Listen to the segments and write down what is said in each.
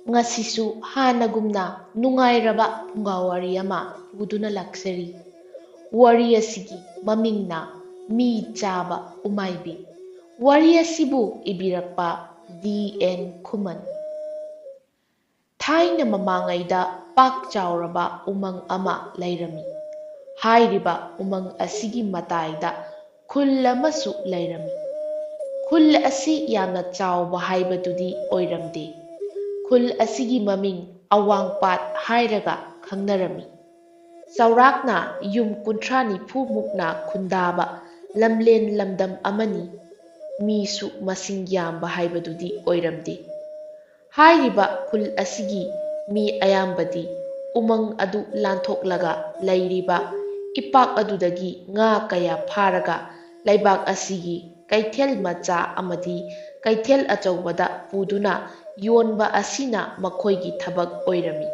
Ngasisu hanagumna nungairaba pungawari ama puduna laksari. Wari asigi mamingna mi chaba umaibi. Wari asibu ibirakpa D.N. Khuman. Thaina mamangaida pak chauraba umang ama lairami. Hairiba umang asigi mataida khul amasu lairami. Khul asi yamna chauba haibadudi oiramde. Khul asigi maming awangpat hairaga khangnarami. Saurakna yum kuntrani mukna khundaba lamlen lamdam amani. Misu masing yamba haibadudi oiramde. Hairiba khul asigi mi ayambadi umang adu lanthok lairiba ipak adudagi nga kaya pharaga laibak asigi kaithel macha amadi kaithel achawbada puduna yonba asina makhoigi thabak oirami.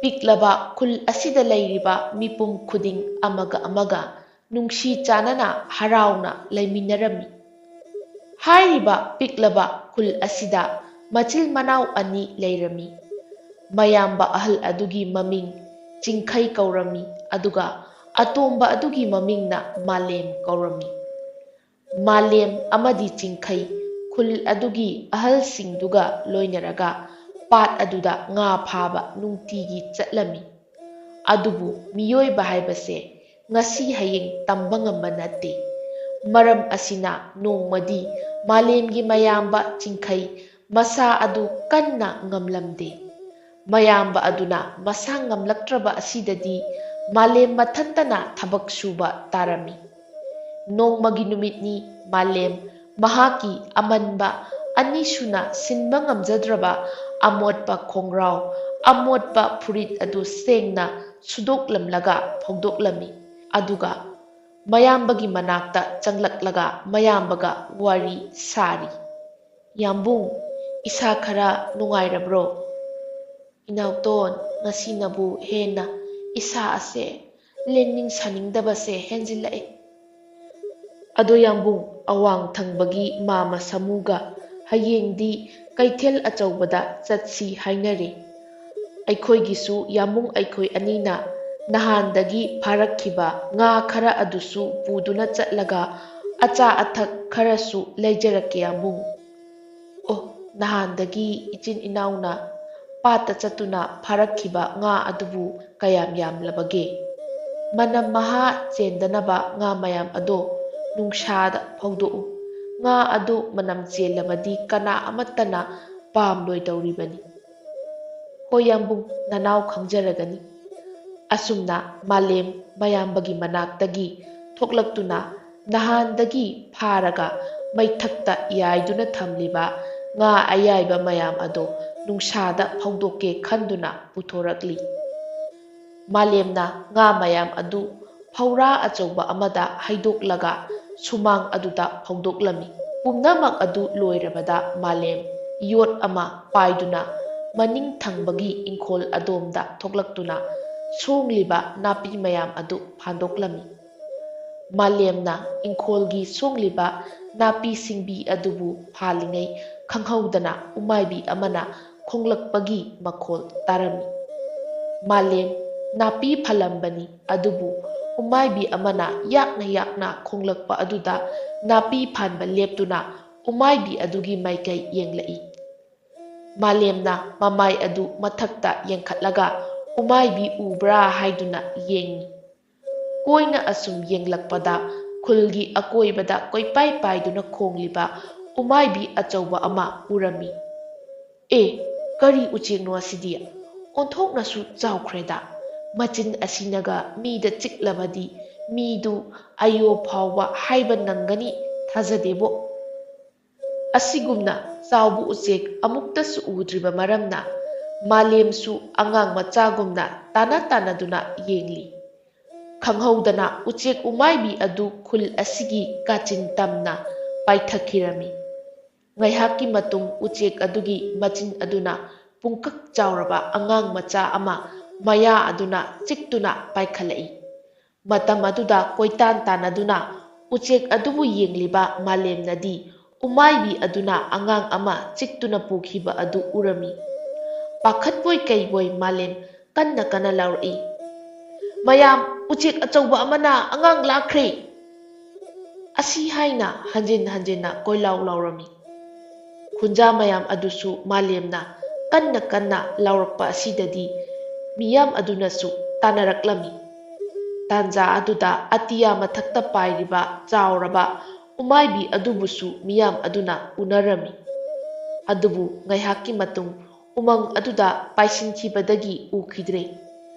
Piklaba khul asida lairiba mipum khuding amaga nungsi chanana harauna laiminarami. Hairiba piklaba khul asida machil manau ani lairami. Mayamba ahal adugi maming Chingkhai kaurami aduga atomba adugi mamingna Malem kaurami. Malem amadi Chingkhai khul adugi ahal singduga loinaraga pat aduda nga phaba nungtigi chatlami. Adubu miyoiba haibase ngasi hayeng tamba ngamba natte. Maram asina nongmadi Malemgi mayamba Chingkhai masa adu kanna ngamlamde. Mayamba aduna masa ngamlaktraba asidadi Malem mathantana thabak suba tarami. Nongmagi numitni Malem mahaki amanba anisuna sinba ngamjadraba amotpa khongrao amotpa furit adu sengna sudoklamlaga phogdoklami. Aduga mayambagi manakta changlaklaga mayambaga wari sari. Yambung isa khara nungairabro. Inauton ngasinabu hena isa ase lening saningdabase henjilai. Ado yambung awang thangbagi mama samuga hayengdi kaithel achawbada chatsi hainare. Aikhoigisu yamung aikhoi anina nahandagi pharakhiba nga khara adusu puduna chatlaga acha athak kharasu leijarake yambung. Oh nahandagi ichin inauna pata chatuna pharakhiba nga adubu kayam yamlabage. Manam maha chendanaba nga mayam ado nungshada phawdo'u. Nga ado manam chelabadi kana amatana pamloi tawribani. Hoyambung nanaw khangjaragani. Asumna Malem mayambagi manaktagi thoklaktuna nahandagi pharaga maithakta yaiduna thamliba nga ayaiba mayam ado nungsada phawdoke khanduna puthorakli. Malemna nga mayam adu phawra achawba amada haidoklaga sumang aduda phawdoklami. Pumnamak adu loirabada Malem yot ama paiduna maning thangbagi ingkhol adomda thoklaktuna songliba napi mayam adu phandoklami. Malemna ingkholgi songliba napi singbi adubu phalingai khanghaudana umaibi amana khonglakpagi makhol tarami. Malem napi phalambani adubu umaibi amana yakna khonglakpa aduda napi phanba leptuna umaibi adugi maikai yenglai. Malemna mamai adu mathakta yengkhatlaga umaibi ubra haiduna yengi. Koina asum yenglakpada khulgi akoibada koipai paiduna khongliba umaibi achawba ama urami. E kari uchengno asidi onthoknasu chawkhreda machin asinaga mida chiklabadi midu ayo phawba haiba nangani thajadebo. Asigumna chawbu uchek amuktasu udriba maramna Malemsu angang machagumna tanaduna yengli. Khanghaudana uchek umaibi adu khul asigi kachin tamna paithakirami. Ngaihaki matung uchek adugi machin aduna pungkak chawraba angang macha ama maya aduna chiktuna paikhalai. Matam aduda koitan tanaduna uchek adubu yengliba Malemnadi umaibi aduna angang ama chiktuna pukhiba adu urami. ꯄꯥꯈꯠꯄꯣꯏ ꯀꯩꯕꯣꯏ ꯃꯥꯂꯦꯝ ꯀꯟꯅ ꯀꯟꯅ ꯂꯥꯎꯔꯛꯏ꯫ ꯃꯌꯥꯝ, ꯎꯆꯦꯛ ꯑꯆꯧꯕ ꯑꯃꯅ ꯑꯉꯥꯡ ꯂꯥꯛꯈ꯭ꯔꯦ! ꯑꯁꯤ ꯍꯥꯏꯅ ꯍꯟꯖꯤꯟ ꯍꯟꯖꯤꯟꯅ ꯀꯣꯏꯂꯥꯎ ꯂꯥꯎꯔꯝꯃꯤ꯫ ꯈꯨꯟꯖꯥ ꯃꯌꯥꯝ ꯑꯗꯨꯁꯨ ꯃꯥꯂꯦꯝꯅ ꯀꯟꯅ ꯀꯟꯅ ꯂꯥꯎꯔꯛꯄ ꯑꯁꯤꯗꯗꯤ ꯃꯤꯌꯥꯝ ꯑꯗꯨꯅꯁꯨ ꯇꯥꯅꯔꯛꯂꯝꯃꯤ꯫ ꯇꯥꯟꯖꯥ ꯑꯗꯨꯗ ꯑꯇꯤꯌꯥ ꯃꯊꯛꯇ ꯄꯥꯏꯔꯤꯕ ꯆꯥꯎꯔꯕ ꯎꯃꯥꯏꯕꯤ ꯑꯗꯨꯕꯨꯁꯨ ꯃꯤꯌꯥꯝ ꯑꯗꯨꯅ ꯎꯅꯔꯝꯃꯤ꯫ ꯑꯗꯨꯕꯨ ꯉꯥꯏꯍꯥꯛꯀꯤ ꯃꯇꯨꯡ ꯎꯃꯪ ꯑꯗꯨꯗ ꯄꯥꯏꯁꯤꯟꯈꯤꯕꯗꯒꯤ ꯎꯈꯤꯗ꯭ꯔꯦ꯫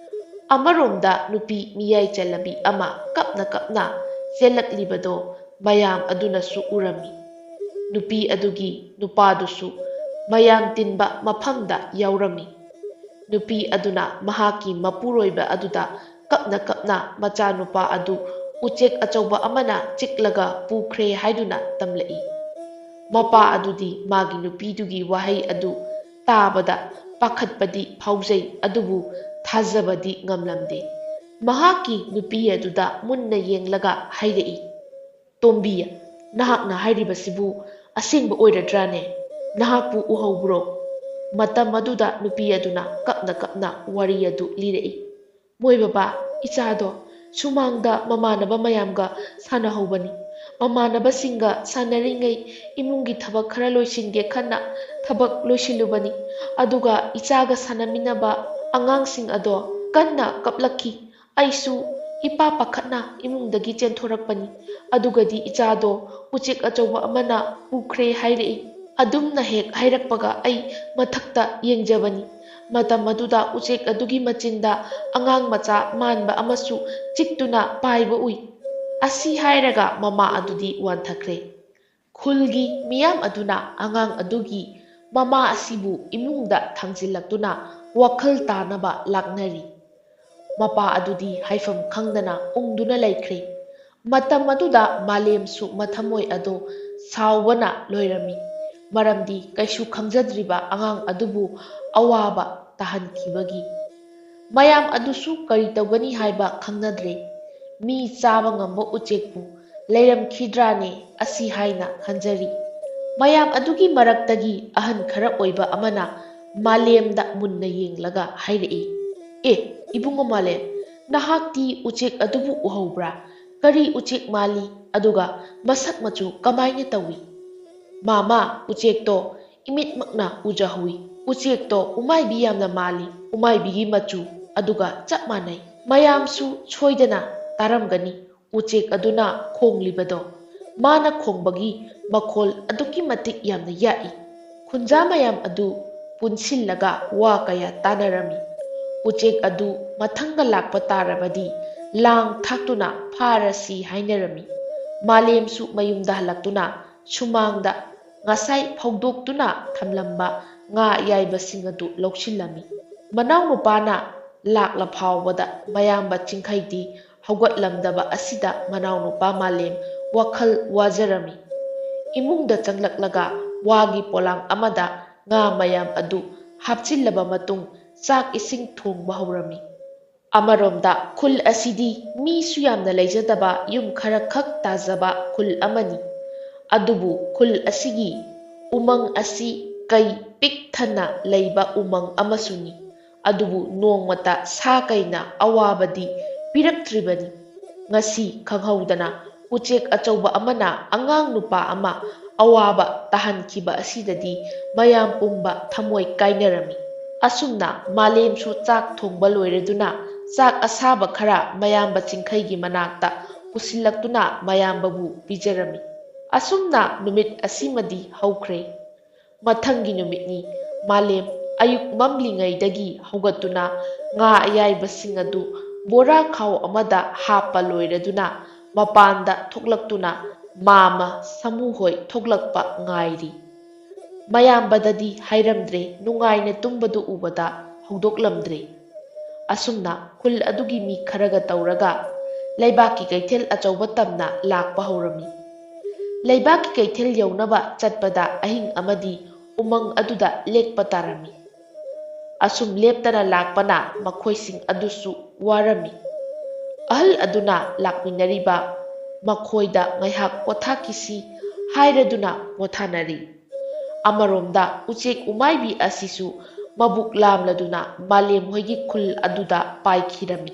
ꯑꯃꯔꯣꯝꯗ ꯅꯨꯄꯤ ꯃꯤꯌꯥꯏ ꯆꯜꯂꯕꯤ ꯑꯃ ꯀꯞꯅ ꯀꯞꯅ ꯆꯦꯜꯂꯛꯂꯤꯕꯗꯣ ꯃꯌꯥꯝ ꯑꯗꯨꯅꯁꯨ ꯎꯔꯝꯃꯤ꯫ ꯅꯨꯄꯤ ꯑꯗꯨꯒꯤ ꯅꯨꯄꯥꯗꯨꯁꯨ ꯃꯌꯥꯝ ꯇꯤꯟꯕ ꯃꯐꯝꯗ ꯌꯥꯎꯔꯝꯃꯤ꯫ ꯅꯨꯄꯤ ꯑꯗꯨꯅ ꯃꯍꯥꯛꯀꯤ ꯃꯄꯨꯔꯣꯏꯕ ꯑꯗꯨꯗ ꯀꯞꯅ ꯀꯞꯅ ꯃꯆꯥꯅꯨꯄꯥ ꯑꯗꯨ ꯎꯆꯦꯛ ꯑꯆꯧꯕ ꯑꯃꯅ ꯆꯤꯛꯂꯒ ꯄꯨꯈ꯭ꯔꯦ ꯍꯥꯏꯗꯨꯅ ꯇꯝꯂꯛꯏ꯫ ꯃꯄꯥ ꯑꯗꯨꯗꯤ ꯃꯥꯒꯤ ꯅꯨꯄꯤꯗꯨꯒꯤ ꯋꯥꯍꯩ ꯑꯗꯨ ꯇꯥꯕꯗ ꯄꯥꯈꯠꯄꯗꯤ ꯐꯥꯎꯖꯩ ꯑꯗꯨꯕꯨ ꯊꯥꯖꯕꯗꯤ ꯉꯝꯂꯝꯗꯦ꯫ ꯃꯍꯥꯛꯀꯤ ꯅꯨꯄꯤ ꯑꯗꯨꯗ ꯃꯨꯟꯅ ꯌꯦꯡꯂꯒ ꯍꯥꯏꯔꯛꯏ, "ꯇꯣꯝꯕꯤ, ꯅꯍꯥꯛꯅ ꯍꯥꯏꯔꯤꯕꯁꯤꯕꯨ ꯑꯁꯦꯡꯕ ꯑꯣꯏꯔꯗ꯭ꯔꯥꯅꯦ? ꯅꯍꯥꯛꯄꯨ ꯎꯍꯧꯕ꯭ꯔꯣ?" ꯃꯇꯝ ꯑꯗꯨꯗ ꯅꯨꯄꯤ ꯑꯗꯨꯅ ꯀꯞꯅ ꯀꯞꯅ ꯋꯥꯔꯤ ꯑꯗꯨ ꯂꯤꯔꯛꯏ꯫ "ꯃꯣꯏ ꯕꯕꯥ, ꯏꯆꯥꯗꯣ ꯁꯨꯃꯥꯡꯗ ꯃꯃꯥꯟꯅꯕ ꯃꯌꯥꯝꯒ ꯁꯥꯟꯅꯍꯧꯕꯅꯤ꯫ ꯃꯃꯥꯟꯅꯕꯁꯤꯡꯒ ꯁꯥꯟꯅꯔꯤꯉꯩ ꯏꯃꯨꯡꯒꯤ ꯊꯕꯛ ꯈꯔ ꯂꯣꯏꯁꯤꯟꯒꯦ ꯈꯟꯅ ꯊꯕꯛ ꯂꯣꯏꯁꯤꯜꯂꯨꯕꯅꯤ꯫ ꯑꯗꯨꯒ ꯏꯆꯥꯒ ꯁꯥꯟꯅꯃꯤꯟꯅꯕ ꯑꯉꯥꯡꯁꯤꯡ ꯑꯗꯣ ꯀꯟꯅ ꯀꯞꯂꯛꯈꯤ꯫ ꯑꯩꯁꯨ ꯏꯄꯥ ꯄꯥꯈꯠꯅ ꯏꯃꯨꯡꯗꯒꯤ ꯆꯦꯟꯊꯣꯔꯛꯄꯅꯤ꯫ ꯑꯗꯨꯒꯗꯤ ꯏꯆꯥꯗꯣ ꯎꯆꯦꯛ ꯑꯆꯧꯕ ꯑꯃꯅ ꯄꯨꯈ꯭ꯔꯦ ꯍꯥꯏꯔꯛꯏ꯫ ꯑꯗꯨꯝꯅ ꯍꯦꯛ ꯍꯥꯏꯔꯛꯄꯒ ꯑꯩ ꯃꯊꯛꯇ ꯌꯦꯡꯖꯕꯅꯤ꯫ ꯃꯇꯝ ꯑꯗꯨꯗ ꯎꯆꯦꯛ ꯑꯗꯨꯒꯤ ꯃꯆꯤꯟꯗ ꯑꯉꯥꯡ ꯃꯆꯥ ꯃꯥꯟꯕ ꯑꯃꯁꯨ ꯆꯤꯛꯇꯨꯅ ꯄꯥꯏꯕ ꯎꯏ." ꯑꯁꯤ ꯍꯥꯏꯔꯒ ꯃꯃꯥ ꯑꯗꯨꯗꯤ ꯋꯥꯟꯊꯈ꯭ꯔꯦ꯫ ꯈꯨꯜꯒꯤ ꯃꯤꯌꯥꯝ ꯑꯗꯨꯅ ꯑꯉꯥꯡ ꯑꯗꯨꯒꯤ ꯃꯃꯥ ꯑꯁꯤꯕꯨ ꯏꯃꯨꯡꯗ ꯊꯥꯡꯖꯤꯜꯂꯛꯇꯨꯅ ꯋꯥꯈꯜ ꯇꯥꯅꯕ ꯂꯥꯛꯅꯔꯤ꯫ ꯃꯄꯥ ꯑꯗꯨꯗꯤ ꯍꯥꯏꯐꯝ ꯈꯪꯗꯅ ꯎꯪꯗꯨꯅ ꯂꯩꯈ꯭ꯔꯦ꯫ ꯃꯇꯝ ꯑꯗꯨꯗ ꯃꯥꯂꯦꯝꯁꯨ ꯃꯊꯃꯣꯏ ꯑꯗꯣ ꯁꯥꯎꯕꯅ ꯂꯣꯏꯔꯝꯃꯤ꯫ ꯃꯔꯝꯗꯤ ꯀꯩꯁꯨ ꯈꯪꯖꯗ꯭ꯔꯤꯕ ꯑꯉꯥꯡ ꯑꯗꯨꯕꯨ ꯑꯋꯥꯕ ꯇꯥꯍꯟꯈꯤꯕꯒꯤ꯫ ꯃꯌꯥꯝ ꯑꯗꯨꯁꯨ ꯀꯔꯤ ꯇꯧꯒꯅꯤ ꯍꯥꯏꯕ ꯈꯪꯅꯗ꯭ꯔꯦ꯫ ꯃꯤ ꯆꯥꯕ ꯉꯝꯕ ꯎꯆꯦꯛꯄꯨ ꯂꯩꯔꯝꯈꯤꯗ꯭ꯔꯥꯅꯦ ꯑꯁꯤ ꯍꯥꯏꯅ ꯈꯟꯖꯔꯤ꯫ ꯃꯌꯥꯝ ꯑꯗꯨꯒꯤ ꯃꯔꯛꯇꯒꯤ ꯑꯍꯟ ꯈꯔ ꯑꯣꯏꯕ ꯑꯃꯅ ꯃꯥꯂꯦꯝꯗ ꯃꯨꯟꯅ ꯌꯦꯡꯂꯒ ꯍꯥꯏꯔꯛꯏ, "ꯑꯦ ꯏꯕꯨꯡꯉꯣ ꯃꯥꯂꯦꯝ, ꯅꯍꯥꯛꯇꯤ ꯎꯆꯦꯛ ꯑꯗꯨꯕꯨ ꯎꯍꯧꯕ꯭ꯔꯥ? ꯀꯔꯤ ꯎꯆꯦꯛ ꯃꯥꯜꯂꯤ? ꯑꯗꯨꯒ ꯃꯁꯛ ꯃꯆꯨ ꯀꯃꯥꯏꯅ ꯇꯧꯏ?" "ꯃꯥꯃꯥ, ꯎꯆꯦꯛꯇꯣ ꯏꯃꯤꯠꯃꯛꯅ ꯎꯖꯍꯧꯏ꯫ ꯎꯆꯦꯛꯇꯣ ꯎꯃꯥꯏꯕꯤ ꯌꯥꯝꯅ ꯃꯥꯜꯂꯤ꯫ ꯎꯃꯥꯏꯕꯤꯒꯤ ꯃꯆꯨ ꯑꯗꯨꯒ ꯆꯞ ꯃꯥꯟꯅꯩ꯫ ꯃꯌꯥꯝꯁꯨ ꯁꯣꯏꯗꯅ ꯇꯥꯔꯝꯒꯅꯤ ꯎꯆꯦꯛ ꯑꯗꯨꯅ ꯈꯣꯡꯂꯤꯕꯗꯣ꯫ ꯃꯥꯅ ꯈꯣꯡꯕꯒꯤ ꯃꯈꯣꯜ ꯑꯗꯨꯛꯀꯤ ꯃꯇꯤꯛ ꯌꯥꯝꯅ ꯌꯥꯛꯏ." ꯈꯨꯟꯖꯥ ꯃꯌꯥꯝ ꯑꯗꯨ ꯄꯨꯟꯁꯤꯜꯂꯒ ꯋꯥ ꯀꯌꯥ ꯇꯥꯅꯔꯝꯃꯤ꯫ ꯎꯆꯦꯛ ꯑꯗꯨ ꯃꯊꯪꯒ ꯂꯥꯛꯄ ꯇꯥꯔꯕꯗꯤ ꯂꯥꯡ ꯊꯥꯛꯇꯨꯅ ꯐꯥꯔꯁꯤ ꯍꯥꯏꯅꯔꯝꯃꯤ꯫ ꯃꯥꯂꯦꯝꯁꯨ ꯃꯌꯨꯝꯗ ꯍꯜꯂꯛꯇꯨꯅ ꯁꯨꯃꯥꯡꯗ ꯉꯁꯥꯏ ꯐꯧꯗꯣꯛꯇꯨꯅ ꯊꯝꯂꯝꯕ ꯉꯥ ꯑꯌꯥꯏꯕꯁꯤꯡ ꯑꯗꯨ ꯂꯧꯁꯤꯜꯂꯝꯃꯤ꯫ ꯃꯅꯥꯎꯅꯨꯄꯥꯅ ꯂꯥꯛꯂ ꯐꯥꯎꯕꯗ ꯃꯌꯥꯝꯕ ꯆꯤꯡꯈꯩꯗꯤ ꯍꯧꯒꯠꯂꯝꯗꯕ ꯑꯁꯤꯗ ꯃꯅꯥꯎꯅꯨꯄꯥ ꯃꯥꯂꯦꯝ ꯋꯥꯈꯜ ꯋꯥꯖꯔꯝꯃꯤ꯫ ꯏꯃꯨꯡꯗ ꯆꯪꯂꯛꯂꯒ ꯋꯥꯒꯤ ꯄꯣꯂꯥꯡ ꯑꯃꯗ ꯉꯥ ꯃꯌꯥꯝ ꯑꯗꯨ ꯍꯥꯞꯆꯤꯜꯂꯕ ꯃꯇꯨꯡ ꯆꯥꯛ ꯏꯁꯤꯡ ꯊꯣꯡꯕ ꯍꯧꯔꯝꯃꯤ꯫ ꯑꯃꯔꯣꯝꯗ ꯈꯨꯜ ꯑꯁꯤꯗꯤ ꯃꯤꯁꯨ ꯌꯥꯝꯅ ꯂꯩꯖꯗꯕ ꯌꯨꯝ ꯈꯔ ꯈꯛ ꯇꯥꯖꯕ ꯈꯨꯜ ꯑꯃꯅꯤ꯫ ꯑꯗꯨꯕꯨ ꯈꯨꯜ ꯑꯁꯤꯒꯤ ꯎꯃꯪ ꯑꯁꯤ ꯀꯩ ꯄꯤꯛ ꯊꯟꯅ ꯂꯩꯕ ꯎꯃꯪ ꯑꯃꯁꯨꯅꯤ꯫ ꯑꯗꯨꯕꯨ ꯅꯣꯡꯃꯇ ꯁꯥ ꯀꯩꯅ ꯑꯋꯥꯕꯗꯤ ꯄꯤꯔꯛꯇ꯭ꯔꯤꯕꯅꯤ꯫ ꯉꯁꯤ ꯈꯪꯍꯧꯗꯅ ꯎꯆꯦꯛ ꯑꯆꯧꯕ ꯑꯃꯅ ꯑꯉꯥꯡ ꯅꯨꯄꯥ ꯑꯃ ꯑꯋꯥꯕ ꯇꯥꯍꯟꯈꯤꯕ ꯑꯁꯤꯗꯗꯤ ꯃꯌꯥꯝ ꯄꯨꯝꯕ ꯊꯃꯣꯏ ꯀꯥꯏꯅꯔꯝꯃꯤ꯫ ꯑꯁꯨꯝꯅ ꯃꯥꯂꯦꯝꯁꯨ ꯆꯥꯛ ꯊꯣꯡꯕ ꯂꯣꯏꯔꯗꯨꯅ ꯆꯥꯛ ꯑꯁꯥꯕ ꯈꯔ ꯃꯌꯥꯝꯕ ꯆꯤꯡꯈꯩꯒꯤ ꯃꯅꯥꯛꯇ ꯄꯨꯁꯤꯜꯂꯛꯇꯨꯅ ꯃꯌꯥꯝꯕꯕꯨ ꯄꯤꯖꯔꯝꯃꯤ꯫ ꯑꯁꯨꯝꯅ ꯅꯨꯃꯤꯠ ꯑꯁꯤꯃꯗꯤ ꯍꯧꯈ꯭ꯔꯦ꯫ ꯃꯊꯪꯒꯤ ꯅꯨꯃꯤꯠꯅꯤ ꯃꯥꯂꯦꯝ ꯑꯌꯨꯛ ꯃꯝꯂꯤꯉꯩꯗꯒꯤ ꯍꯧꯒꯠꯇꯨꯅ ꯉꯥ ꯑꯌꯥꯏꯕꯁꯤꯡ ꯑꯗꯨ ꯕꯣꯔꯥ ꯈꯥꯎ ꯑꯃꯗ ꯍꯥꯞꯄ ꯂꯣꯏꯔꯗꯨꯅ ꯃꯄꯥꯟꯗ ꯊꯣꯛꯂꯛꯇꯨꯅ ꯃꯥꯃ ꯁꯃꯨ ꯍꯣꯏ ꯊꯣꯛꯂꯛꯄ ꯉꯥꯏꯔꯤ꯫ ꯃꯌꯥꯝꯕꯗꯗꯤ ꯍꯥꯏꯔꯝꯗ꯭ꯔꯦ, ꯅꯨꯡꯉꯥꯏꯅ ꯇꯨꯝꯕꯗꯨ ꯎꯕꯗ ꯍꯧꯗꯣꯛꯂꯝꯗ꯭ꯔꯦ꯫ ꯑꯁꯨꯝꯅ ꯈꯨꯜ ꯑꯗꯨꯒꯤ ꯃꯤ ꯈꯔꯒ ꯇꯧꯔꯒ ꯂꯩꯕꯥꯛꯀꯤ ꯀꯩꯊꯦꯜ ꯑꯆꯧꯕ ꯇꯝꯅ ꯂꯥꯛꯄ ꯍꯧꯔꯝꯃꯤ꯫ ꯂꯩꯕꯥꯛꯀꯤ ꯀꯩꯊꯦꯜ ꯌꯧꯅꯕ ꯆꯠꯄꯗ ꯑꯍꯤꯡ ꯑꯃꯗꯤ ꯎꯃꯪ ꯑꯗꯨꯗ ꯂꯦꯛꯄ ꯇꯥꯔꯝꯃꯤ꯫ ꯑꯁꯨꯝ ꯂꯦꯞꯇꯅ ꯂꯥꯛꯄꯅ ꯃꯈꯣꯏꯁꯤꯡ ꯑꯗꯨꯁꯨ ꯋꯥꯔꯝꯃꯤ꯫ ꯑꯍꯜ ꯑꯗꯨꯅ ꯂꯥꯛꯃꯤꯟꯅꯔꯤꯕ ꯃꯈꯣꯏꯗ ꯉꯥꯏꯍꯥꯛ ꯄꯣꯊꯥꯈꯤꯁꯤ ꯍꯥꯏꯔꯗꯨꯅ ꯄꯣꯊꯥꯅꯔꯤ꯫ ꯑꯃꯔꯣꯝꯗ ꯎꯆꯦꯛ ꯎꯃꯥꯏꯕꯤ ꯑꯁꯤꯁꯨ ꯃꯕꯨꯛ ꯂꯥꯝꯂꯗꯨꯅ ꯃꯥꯂꯦꯝ ꯍꯣꯏꯒꯤ ꯈꯨꯜ ꯑꯗꯨꯗ ꯄꯥꯏꯈꯤꯔꯝꯃꯤ꯫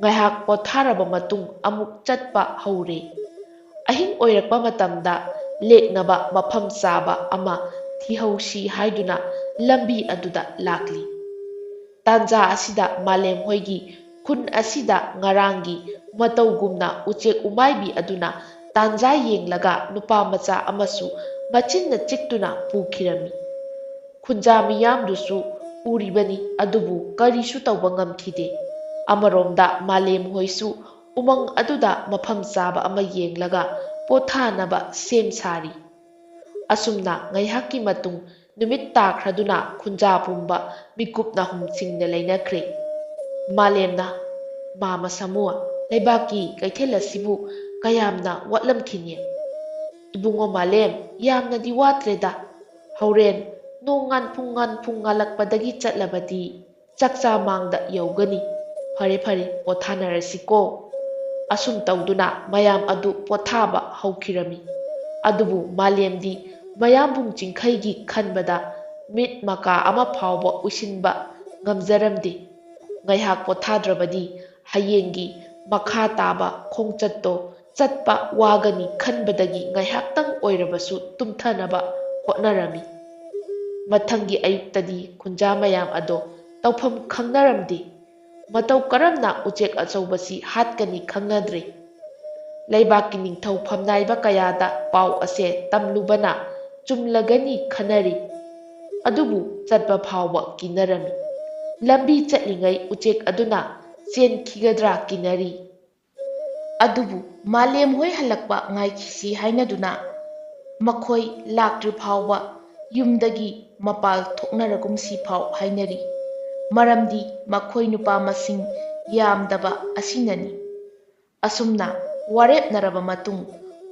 ꯉꯥꯏꯍꯥꯛ ꯄꯣꯊꯥꯔꯕ ꯃꯇꯨꯡ ꯑꯃꯨꯛ ꯆꯠꯄ ꯍꯧꯔꯦ꯫ ꯑꯍꯤꯡ ꯑꯣꯏꯔꯛꯄ ꯃꯇꯝꯗ ꯂꯦꯛꯅꯕ ꯃꯐꯝ ꯆꯥꯕ ꯑꯃ ꯊꯤꯍꯧꯁꯤ ꯍꯥꯏꯗꯨꯅ ꯂꯝꯕꯤ ꯑꯗꯨꯗ ꯂꯥꯛꯂꯤ꯫ ꯇꯥꯟꯖꯥ ꯑꯁꯤꯗ ꯃꯥꯂꯦꯝ ꯍꯣꯏꯒꯤ ꯈꯨꯟ ꯑꯁꯤꯗ ꯉꯔꯥꯡꯒꯤ ꯃꯇꯧꯒꯨꯝꯅ ꯎꯆꯦꯛ ꯎꯃꯥꯏꯕꯤ ꯑꯗꯨꯅ ꯇꯥꯟꯖꯥ ꯌꯦꯡꯂꯒ ꯅꯨꯄꯥ ꯃꯆꯥ ꯑꯃꯁꯨ ꯃꯆꯤꯟꯅ ꯆꯤꯛꯇꯨꯅ ꯄꯨꯈꯤꯔꯝꯃꯤ꯫ ꯈꯨꯟꯖꯥ ꯃꯤꯌꯥꯝꯗꯨꯁꯨ ꯎꯔꯤꯕꯅꯤ, ꯑꯗꯨꯕꯨ ꯀꯔꯤꯁꯨ ꯇꯧꯕ ꯉꯝꯈꯤꯗꯦ꯫ ꯑꯃꯔꯣꯝꯗ ꯃꯥꯂꯦꯝ ꯍꯣꯏꯁꯨ ꯎꯃꯪ ꯑꯗꯨꯗ ꯃꯐꯝ ꯆꯥꯕ ꯑꯃ ꯌꯦꯡꯂꯒ ꯄꯣꯊꯥꯅꯕ ꯁꯦꯝ ꯁꯥꯔꯤ꯫ ꯑꯁꯨꯝꯅ ꯉꯥꯏꯍꯥꯛꯀꯤ ꯃꯇꯨꯡ ꯅꯨꯃꯤꯠ ꯇꯥꯈ꯭ꯔꯗꯨꯅ ꯈꯨꯟꯖꯥ ꯄꯨꯝꯕ ꯃꯤꯀꯨꯞ ꯅꯥꯍꯨꯝ ꯆꯤꯡꯅ ꯂꯩꯅꯈ꯭ꯔꯦ꯫ ꯃꯥꯂꯦꯝꯅ "ꯃꯥꯃ ꯁꯥꯃꯨ, ꯂꯩꯕꯥꯛꯀꯤ ꯀꯩꯊꯦꯜ ꯑꯁꯤꯕꯨ ꯀꯌꯥꯝꯅ ꯋꯥꯠꯂꯝꯈꯤꯅꯤ? ꯏꯕꯨꯡꯉꯣ ꯃꯥꯂꯦꯝ, ꯌꯥꯝꯅꯗꯤ ꯋꯥꯠꯇ꯭ꯔꯦꯗ꯫ ꯍꯧꯔꯦꯟ ꯅꯣꯡ ꯉꯥꯟꯐꯨꯡ ꯉꯥꯜꯂꯛꯄꯗꯒꯤ ꯆꯠꯂꯕꯗꯤ ꯆꯥꯛꯆꯥ ꯃꯥꯡꯗ ꯌꯧꯒꯅꯤ꯫ ꯐꯔꯦ ꯐꯔꯦ, ꯄꯣꯊꯥꯅꯔꯁꯤꯀꯣ"꯫ ꯑꯁꯨꯝ ꯇꯧꯗꯨꯅ ꯃꯌꯥꯝ ꯑꯗꯨ ꯄꯣꯊꯥꯕ ꯍꯧꯈꯤꯔꯝꯃꯤ꯫ ꯑꯗꯨꯕꯨ ꯃꯥꯂꯦꯝꯗꯤ ꯃꯌꯥꯝꯕꯨꯡ ꯆꯤꯡꯈꯩꯒꯤ ꯈꯟꯕꯗ ꯃꯤꯠ ꯃꯀꯥ ꯑꯃ ꯐꯥꯎꯕ ꯎꯏꯁꯤꯟꯕ ꯉꯝꯖꯔꯝꯗꯦ꯫ ꯉꯥꯏꯍꯥꯛ ꯄꯣꯊꯥꯗ꯭ꯔꯕꯗꯤ ꯍꯌꯦꯡꯒꯤ ꯃꯈꯥ ꯇꯥꯕ ꯈꯣꯡꯆꯠꯇꯣ ꯆꯠꯄ ꯋꯥꯒꯅꯤ ꯈꯟꯕꯗꯒꯤ ꯉꯥꯏꯍꯥꯛꯇꯪ ꯑꯣꯏꯔꯕꯁꯨ ꯇꯨꯝꯊꯅꯕ ꯍꯣꯠꯅꯔꯝꯃꯤ꯫ ꯃꯊꯪꯒꯤ ꯑꯌꯨꯛꯇꯗꯤ ꯈꯨꯟꯖꯥ ꯃꯌꯥꯝ ꯑꯗꯣ ꯇꯧꯐꯝ ꯈꯪꯅꯔꯝꯗꯦ꯫ ꯃꯇꯧ ꯀꯔꯝꯅ ꯎꯆꯦꯛ ꯑꯆꯧꯕꯁꯤ ꯍꯥꯠꯀꯅꯤ ꯈꯪꯅꯗ꯭ꯔꯦ꯫ ꯂꯩꯕꯥꯛꯀꯤ ꯅꯤꯡꯊꯧ ꯐꯝꯅꯥꯏꯕ ꯀꯌꯥꯗ ꯄꯥꯎ ꯑꯁꯦ ꯇꯝꯂꯨꯕꯅ ꯆꯨꯝꯂꯒꯅꯤ ꯈꯟꯅꯔꯤ꯫ ꯑꯗꯨꯕꯨ ꯆꯠꯄ ꯐꯥꯎꯕ ꯀꯤꯅꯔꯝꯃꯤ꯫ ꯂꯝꯕꯤ ꯆꯠꯂꯤꯉꯩ ꯎꯆꯦꯛ ꯑꯗꯨꯅ ꯆꯦꯟꯈꯤꯒꯗ꯭ꯔꯥ ꯀꯤꯅꯔꯤ꯫ ꯑꯗꯨꯕꯨ ꯃꯥꯂꯦꯝ ꯍꯣꯏ ꯍꯜꯂꯛꯄ ꯉꯥꯏꯈꯤꯁꯤ ꯍꯥꯏꯅꯗꯨꯅ ꯃꯈꯣꯏ ꯂꯥꯛꯇ꯭ꯔꯤ ꯐꯥꯎꯕ ꯌꯨꯝꯗꯒꯤ ꯃꯄꯥꯜ ꯊꯣꯛꯅꯔꯒꯨꯝꯁꯤꯐꯥꯎ ꯍꯥꯏꯅꯔꯤ꯫ ꯃꯔꯝꯗꯤ ꯃꯈꯣꯏ ꯅꯨꯄꯥ ꯃꯁꯤꯡ ꯌꯥꯝꯗꯕ ꯑꯁꯤꯅꯅꯤ꯫ ꯑꯁꯨꯝꯅ ꯋꯥꯔꯦꯞꯅꯔꯕ ꯃꯇꯨꯡ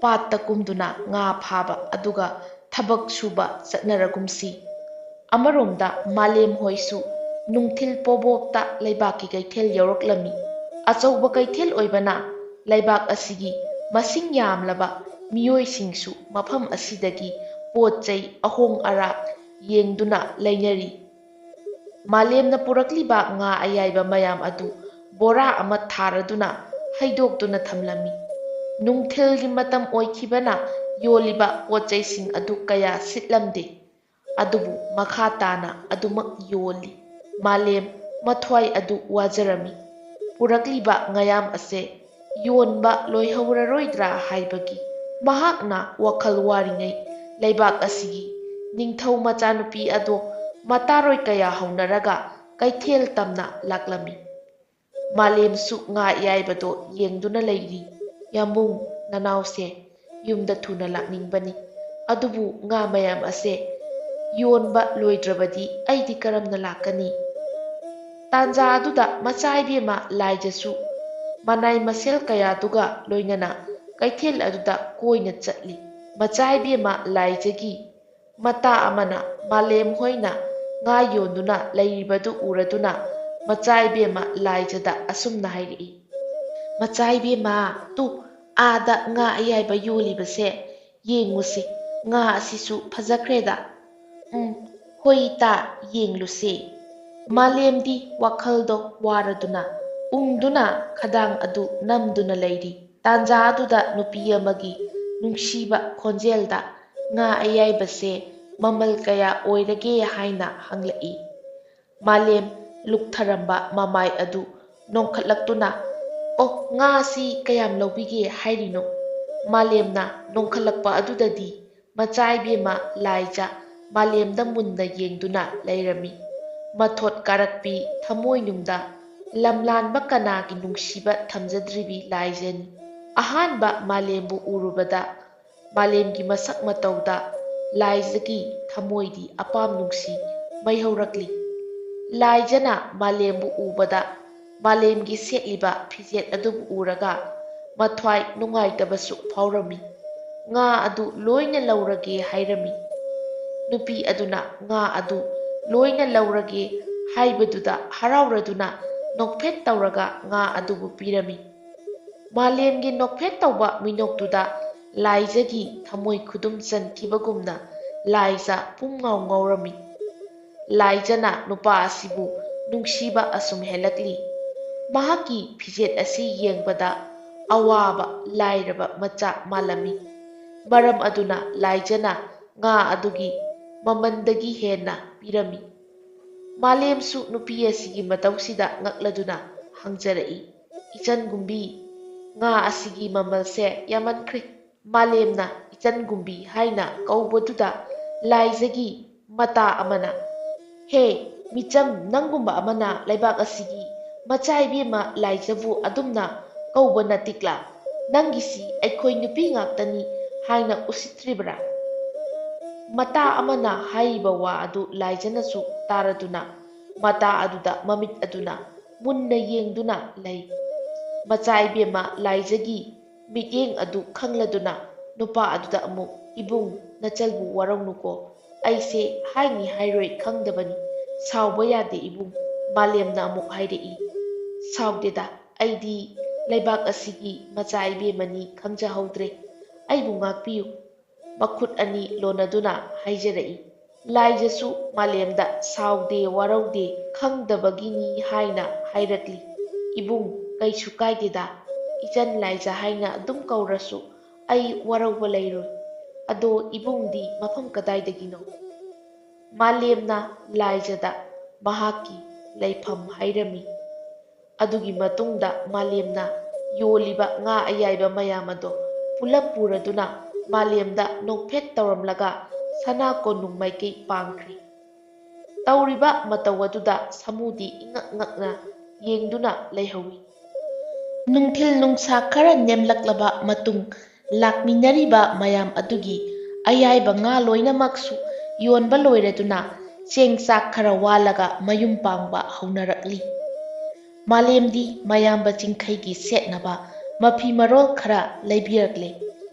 ꯄꯥꯠꯇ ꯀꯨꯝꯗꯨꯅ ꯉꯥ ꯐꯥꯕ ꯑꯗꯨꯒ ꯊꯕꯛ ꯁꯨꯕ ꯆꯠꯅꯔꯒꯨꯝꯁꯤ꯫ ꯑꯃꯔꯣꯝꯗ ꯃꯥꯂꯦꯝ ꯍꯣꯏꯁꯨ ꯅꯨꯡꯊꯤꯜ ꯄꯣꯕꯣꯞꯇ ꯂꯩꯕꯥꯛꯀꯤ ꯀꯩꯊꯦꯜ ꯌꯧꯔꯛꯂꯝꯃꯤ꯫ ꯑꯆꯧꯕ ꯀꯩꯊꯦꯜ ꯑꯣꯏꯕꯅ ꯂꯩꯕꯥꯛ ꯑꯁꯤꯒꯤ ꯃꯁꯤꯡ ꯌꯥꯝꯂꯕ ꯃꯤꯑꯣꯏꯁꯤꯡꯁꯨ ꯃꯐꯝ ꯑꯁꯤꯗꯒꯤ ꯄꯣꯠ ꯆꯩ ꯑꯍꯣꯡ ꯑꯔꯥꯛ ꯌꯦꯡꯗꯨꯅ ꯂꯩꯅꯔꯤ꯫ ꯃꯥꯂꯦꯝꯅ ꯄꯨꯔꯛꯂꯤꯕ ꯉꯥ ꯑꯌꯥꯏꯕ ꯃꯌꯥꯝ ꯑꯗꯨ ꯕꯣꯔꯥ ꯑꯃ ꯊꯥꯔꯗꯨꯅ ꯍꯩꯗꯣꯛꯇꯨꯅ ꯊꯝꯂꯝꯃꯤ꯫ ꯅꯨꯡꯊꯤꯜꯒꯤ ꯃꯇꯝ ꯑꯣꯏꯈꯤꯕꯅ ꯌꯣꯜꯂꯤꯕ ꯄꯣꯠꯆꯩꯁꯤꯡ ꯑꯗꯨ ꯀꯌꯥ ꯁꯤꯠꯂꯝꯗꯦ꯫ ꯑꯗꯨꯕꯨ ꯃꯈꯥ ꯇꯥꯅ ꯑꯗꯨꯃꯛ ꯌꯣꯜꯂꯤ꯫ ꯃꯥꯂꯦꯝ ꯃꯊ꯭ꯋꯥꯏ ꯑꯗꯨ ꯋꯥꯖꯔꯝꯃꯤ꯫ ꯄꯨꯔꯛꯂꯤꯕ ꯉꯥꯌꯥꯝ ꯑꯁꯦ ꯌꯣꯟꯕ ꯂꯣꯏꯍꯧꯔꯔꯣꯏꯗ꯭ꯔꯥ ꯍꯥꯏꯕꯒꯤ ꯃꯍꯥꯛꯅ ꯋꯥꯈꯜ ꯋꯥꯔꯤꯉꯩ ꯂꯩꯕꯥꯛ ꯑꯁꯤꯒꯤ ꯅꯤꯡꯊꯧ ꯃꯆꯥꯅꯨꯄꯤ ꯑꯗꯣ ꯃꯇꯥꯔꯣꯏ ꯀꯌꯥ ꯍꯧꯅꯔꯒ ꯀꯩꯊꯦꯜ ꯇꯝꯅ ꯂꯥꯛꯂꯝꯃꯤ꯫ ꯃꯥꯂꯦꯝꯁꯨ ꯉꯥ ꯑꯌꯥꯏꯕꯗꯣ ꯌꯦꯡꯗꯨꯅ ꯂꯩꯔꯤ꯫ "ꯌꯥꯝꯕꯨꯡ, ꯅꯅꯥꯎꯁꯦ ꯌꯨꯝꯗ ꯊꯨꯅ ꯂꯥꯛꯅꯤꯡꯕꯅꯤ꯫ ꯑꯗꯨꯕꯨ ꯉꯥ ꯃꯌꯥꯝ ꯑꯁꯦ ꯌꯣꯟꯕ ꯂꯣꯏꯗ꯭ꯔꯕꯗꯤ ꯑꯩꯗꯤ ꯀꯔꯝꯅ ꯂꯥꯛꯀꯅꯤ"꯫ ꯇꯥꯟꯖꯥ ꯑꯗꯨꯗ ꯃꯆꯥꯏꯕꯦꯝꯃ ꯂꯥꯏꯖꯁꯨ ꯃꯅꯥꯏ ꯃꯁꯦꯜ ꯀꯌꯥꯗꯨꯒ ꯂꯣꯏꯅꯅ ꯀꯩꯊꯦꯜ ꯑꯗꯨꯗ ꯀꯣꯏꯅ ꯆꯠꯂꯤ꯫ ꯃꯆꯥꯏꯕꯦꯝꯃ ꯂꯥꯏꯖꯒꯤ ꯃꯇꯥ ꯑꯃꯅ ꯃꯥꯂꯦꯝ ꯍꯣꯏꯅ ꯉꯥ ꯌꯣꯟꯗꯨꯅ ꯂꯩꯔꯤꯕꯗꯨ ꯎꯔꯗꯨꯅ ꯃꯆꯥꯏꯕꯦꯝꯃ ꯂꯥꯏꯖꯗ ꯑꯁꯨꯝꯅ ꯍꯥꯏꯔꯛꯏ: "ꯃꯆꯥꯏꯕꯦꯝꯃ, ꯇꯨ ꯑꯥꯗ ꯉꯥ ꯑꯌꯥꯏꯕ ꯌꯣꯜꯂꯤꯕꯁꯦ ꯌꯦꯡꯉꯨꯁꯤ, ꯉꯥ ꯑꯁꯤꯁꯨ ꯐꯖꯈ꯭ꯔꯦꯗ"꯫ "ꯍꯣꯏ ꯏꯇꯥ, ꯌꯦꯡꯂꯨꯁꯦ"꯫ ꯃꯥꯂꯦꯝꯗꯤ ꯋꯥꯈꯜꯗꯣ ꯋꯥꯔꯗꯨꯅ ꯎꯪꯗꯨꯅ ꯈꯗꯥꯡ ꯑꯗꯨ ꯅꯝꯗꯨꯅ ꯂꯩꯔꯤ꯫ ꯇꯥꯟꯖꯥ ꯑꯗꯨꯗ ꯅꯨꯄꯤ ꯑꯃꯒꯤ ꯅꯨꯡꯁꯤꯕ ꯈꯣꯟꯖꯦꯜꯗ ꯉꯥ ꯑꯌꯥꯏꯕꯁꯦ ꯃꯃꯜ ꯀꯌꯥ ꯑꯣꯏꯔꯒꯦ ꯍꯥꯏꯅ ꯍꯪꯂꯛꯏ꯫ ꯃꯥꯂꯦꯝ ꯂꯨꯛꯊꯔꯝꯕ ꯃꯃꯥꯏ ꯑꯗꯨ ꯅꯣꯡꯈꯠꯂꯛꯇꯨꯅ "ꯑꯣ, ꯉꯥꯁꯤ ꯀꯌꯥꯝ ꯂꯧꯕꯤꯒꯦ ꯍꯥꯏꯔꯤꯅꯣ"꯫ ꯃꯥꯂꯦꯝꯅ ꯅꯣꯡꯈꯠꯂꯛꯄ ꯑꯗꯨꯗꯗꯤ ꯃꯆꯥꯏꯕꯦꯝꯃ ꯂꯥꯏꯖ ꯃꯥꯂꯦꯝꯗ ꯃꯨꯟꯅ ꯌꯦꯡꯗꯨꯅ ꯂꯩꯔꯝꯃꯤ꯫ ꯃꯊꯣꯠ ꯀꯥꯔꯛꯄꯤ ꯊꯃꯣꯏꯅꯨꯡꯗ ꯂꯝꯂꯥꯟꯕ ꯀꯅꯥꯒꯤ ꯅꯨꯡꯁꯤꯕ ꯊꯝꯖꯗ꯭ꯔꯤꯕꯤ ꯂꯥꯏꯖꯅꯤ꯫ ꯑꯍꯥꯟꯕ ꯃꯥꯂꯦꯝꯕꯨ ꯎꯔꯨꯕꯗ ꯃꯥꯂꯦꯝꯒꯤ ꯃꯁꯛ ꯃꯇꯧꯗ ꯂꯥꯏꯖꯒꯤ ꯊꯃꯣꯏꯗꯤ ꯑꯄꯥꯝ ꯅꯨꯡꯁꯤ ꯃꯩꯍꯧꯔꯛꯂꯤ꯫ ꯂꯥꯏꯖꯅ ꯃꯥꯂꯦꯝꯕꯨ ꯎꯕꯗ ꯃꯥꯂꯦꯝꯒꯤ ꯁꯦꯠꯂꯤꯕ ꯐꯤꯖꯦꯠ ꯑꯗꯨꯕꯨ ꯎꯔꯒ ꯃꯊ꯭ꯋꯥꯏ ꯅꯨꯡꯉꯥꯏꯇꯕꯁꯨ ꯐꯥꯎꯔꯝꯃꯤ꯫ ꯉꯥ ꯑꯗꯨ ꯂꯣꯏꯅ ꯂꯧꯔꯒꯦ ꯍꯥꯏꯔꯝꯃꯤ꯫ ꯅꯨꯄꯤ ꯑꯗꯨꯅ ꯉꯥ ꯑꯗꯨ ꯂꯣꯏꯅ ꯂꯧꯔꯒꯦ ꯍꯥꯏꯕꯗꯨꯗ ꯍꯔꯥꯎꯔꯗꯨꯅ ꯅꯣꯛꯐꯦꯠ ꯇꯧꯔꯒ ꯉꯥ ꯑꯗꯨꯕꯨ ꯄꯤꯔꯝꯃꯤ꯫ ꯃꯥꯂꯦꯝꯒꯤ ꯅꯣꯛꯐꯦꯠ ꯇꯧꯕ ꯃꯤꯅꯣꯛꯇꯨꯗ ꯂꯥꯏꯖꯒꯤ ꯊꯃꯣꯏ ꯈꯨꯗꯨꯝ ꯆꯟꯈꯤꯕꯒꯨꯝꯅ ꯂꯥꯏꯖ ꯄꯨꯝꯉꯥꯎ ꯉꯥꯎꯔꯝꯃꯤ꯫ ꯂꯥꯏꯖꯅ ꯅꯨꯄꯥ ꯑꯁꯤꯕꯨ ꯅꯨꯡꯁꯤꯕ ꯑꯁꯨꯝ ꯍꯦꯜꯂꯛꯂꯤ꯫ ꯃꯍꯥꯛꯀꯤ ꯐꯤꯖꯦꯠ ꯑꯁꯤ ꯌꯦꯡꯕꯗ ꯑꯋꯥꯕ ꯂꯥꯏꯔꯕ ꯃꯆꯥ ꯃꯥꯜꯂꯝꯃꯤ꯫ ꯃꯔꯝ ꯑꯗꯨꯅ ꯂꯥꯏꯖꯅ ꯉꯥ ꯑꯗꯨꯒꯤ ꯃꯃꯟꯗꯒꯤ ꯍꯦꯟꯅ ꯄꯤꯔꯝꯃꯤ꯫ ꯃꯥꯂꯦꯝꯁꯨ ꯅꯨꯄꯤ ꯑꯁꯤꯒꯤ ꯃꯇꯧꯁꯤꯗ ꯉꯛꯂꯗꯨꯅ ꯍꯪꯖꯔꯛꯏ, "ꯏꯆꯟꯒꯨꯝꯕꯤ, ꯉꯥ ꯑꯁꯤꯒꯤ ꯃꯃꯜꯁꯦ ꯌꯥꯝꯃꯟꯈ꯭ꯔꯦ"꯫ ꯃꯥꯂꯦꯝꯅ ꯏꯆꯟꯒꯨꯝꯕꯤ ꯍꯥꯏꯅ ꯀꯧꯕꯗꯨꯗ ꯂꯥꯏꯖꯒꯤ ꯃꯇꯥ ꯑꯃꯅ, "ꯍꯦ ꯃꯤꯆꯝ, ꯅꯪꯒꯨꯝꯕ ꯑꯃꯅ ꯂꯩꯕꯥꯛ ꯑꯁꯤꯒꯤ ꯃꯆꯥ ꯏꯕꯦꯝꯃ ꯂꯥꯏꯖꯕꯨ ꯑꯗꯨꯝꯅ ꯀꯧꯕ ꯅꯠꯇꯤꯛꯂꯥ? ꯅꯪꯒꯤꯁꯤ ꯑꯩꯈꯣꯏ ꯅꯨꯄꯤ ꯉꯥꯛꯇꯅꯤ ꯍꯥꯏꯅ ꯎꯁꯤꯠꯇ꯭ꯔꯤꯕ꯭ꯔꯥ"? ꯃꯇꯥ ꯑꯃꯅ ꯍꯥꯏꯔꯤꯕ ꯋꯥ ꯑꯗꯨ ꯂꯥꯏꯖꯅꯁꯨ ꯇꯥꯔꯗꯨꯅ ꯃꯇꯥ ꯑꯗꯨꯗ ꯃꯃꯤꯠ ꯑꯗꯨꯅ ꯃꯨꯟꯅ ꯌꯦꯡꯗꯨꯅ ꯂꯩ꯫ ꯃꯆꯥ ꯏꯕꯦꯝꯃ ꯂꯥꯏꯖꯒꯤ ꯃꯤꯠꯌꯦꯡ ꯑꯗꯨ ꯈꯪꯂꯗꯨꯅ ꯅꯨꯄꯥ ꯑꯗꯨꯗ ꯑꯃꯨꯛ, "ꯏꯕꯨꯡ, ꯅꯆꯜꯕꯨ ꯋꯥꯔꯧꯅꯨꯀꯣ, ꯑꯩꯁꯦ ꯍꯥꯏꯅꯤ ꯍꯥꯏꯔꯣꯏ ꯈꯪꯗꯕꯅꯤ, ꯁꯥꯎꯕ ꯌꯥꯗꯦ ꯏꯕꯨꯡ"꯫ ꯃꯥꯂꯦꯝꯅ ꯑꯃꯨꯛ ꯍꯥꯏꯔꯛꯏ, "ꯁꯥꯎꯗꯦꯗ, ꯑꯩꯗꯤ ꯂꯩꯕꯥꯛ ꯑꯁꯤꯒꯤ ꯃꯆꯥ ꯏꯕꯦꯝꯃꯅꯤ ꯈꯪꯖꯍꯧꯗ꯭ꯔꯦ, ꯑꯩꯕꯨ ꯉꯥꯛꯄꯤꯌꯨ"꯫ ꯃꯈꯨꯠ ꯑꯅꯤ ꯂꯣꯟꯅꯗꯨꯅ ꯍꯥꯏꯖꯔꯛꯏ꯫ ꯂꯥꯏꯖꯁꯨ ꯃꯥꯂꯦꯝꯗ ꯁꯥꯎꯗꯦ ꯋꯥꯔꯧꯗꯦ ꯈꯪꯗꯕꯒꯤꯅꯤ ꯍꯥꯏꯅ ꯍꯥꯏꯔꯛꯂꯤ꯫ "ꯏꯕꯨꯡ, ꯀꯩꯁꯨ ꯀꯥꯏꯗꯦꯗ, ꯏꯆꯟ ꯂꯥꯏꯖ ꯍꯥꯏꯅ ꯑꯗꯨꯝ ꯀꯧꯔꯁꯨ ꯑꯩ ꯋꯥꯔꯧꯕ ꯂꯩꯔꯣꯏ꯫ ꯑꯗꯣ ꯏꯕꯨꯡꯗꯤ ꯃꯐꯝ ꯀꯗꯥꯏꯗꯒꯤꯅꯣ"? ꯃꯥꯂꯦꯝꯅ ꯂꯥꯏꯖꯗ ꯃꯍꯥꯛꯀꯤ ꯂꯩꯐꯝ ꯍꯥꯏꯔꯝꯃꯤ꯫ ꯑꯗꯨꯒꯤ ꯃꯇꯨꯡꯗ ꯃꯥꯂꯦꯝꯅ ꯌꯣꯜꯂꯤꯕ ꯉꯥ ꯑꯌꯥꯏꯕ ꯃꯌꯥꯝ ꯑꯗꯣ ꯄꯨꯂꯞ ꯄꯨꯔꯗꯨꯅ ꯃꯥꯂꯦꯝꯗ ꯅꯣꯛꯐꯦꯠ ꯇꯧꯔꯝꯂꯒ ꯁꯅꯥ ꯀꯣꯅꯨꯡ ꯃꯥꯏꯀꯩ ꯄꯥꯡꯈ꯭ꯔꯤ꯫ ꯇꯧꯔꯤꯕ ꯃꯇꯧ ꯑꯗꯨꯗ ꯁꯥꯃꯨꯗꯤ ꯏꯉꯛ ꯉꯛꯅ ꯌꯦꯡꯗꯨꯅ ꯂꯩꯍꯧꯏ꯫ ꯅꯨꯡꯊꯤꯜ ꯅꯨꯡꯁꯥ ꯈꯔ ꯅꯦꯝꯂꯛꯂꯕ ꯃꯇꯨꯡ ꯂꯥꯛꯃꯤꯟꯅꯔꯤꯕ ꯃꯌꯥꯝ ꯑꯗꯨꯒꯤ ꯑꯌꯥꯏꯕ ꯉꯥ ꯂꯣꯏꯅꯃꯛꯁꯨ ꯌꯣꯟꯕ ꯂꯣꯏꯔꯗꯨꯅ ꯆꯦꯡ ꯆꯥꯛ ꯈꯔ ꯋꯥꯜꯂꯒ ꯃꯌꯨꯝ ꯄꯥꯡꯕ ꯍꯧꯅꯔꯛꯂꯤ꯫ ꯃꯥꯂꯦꯝꯗꯤ ꯃꯌꯥꯝꯕ ꯆꯤꯡꯈꯩꯒꯤ ꯁꯦꯠꯅꯕ ꯃꯐꯤ ꯃꯔꯣꯜ ꯈꯔ ꯂꯩꯕꯤꯔꯛꯂꯦ꯫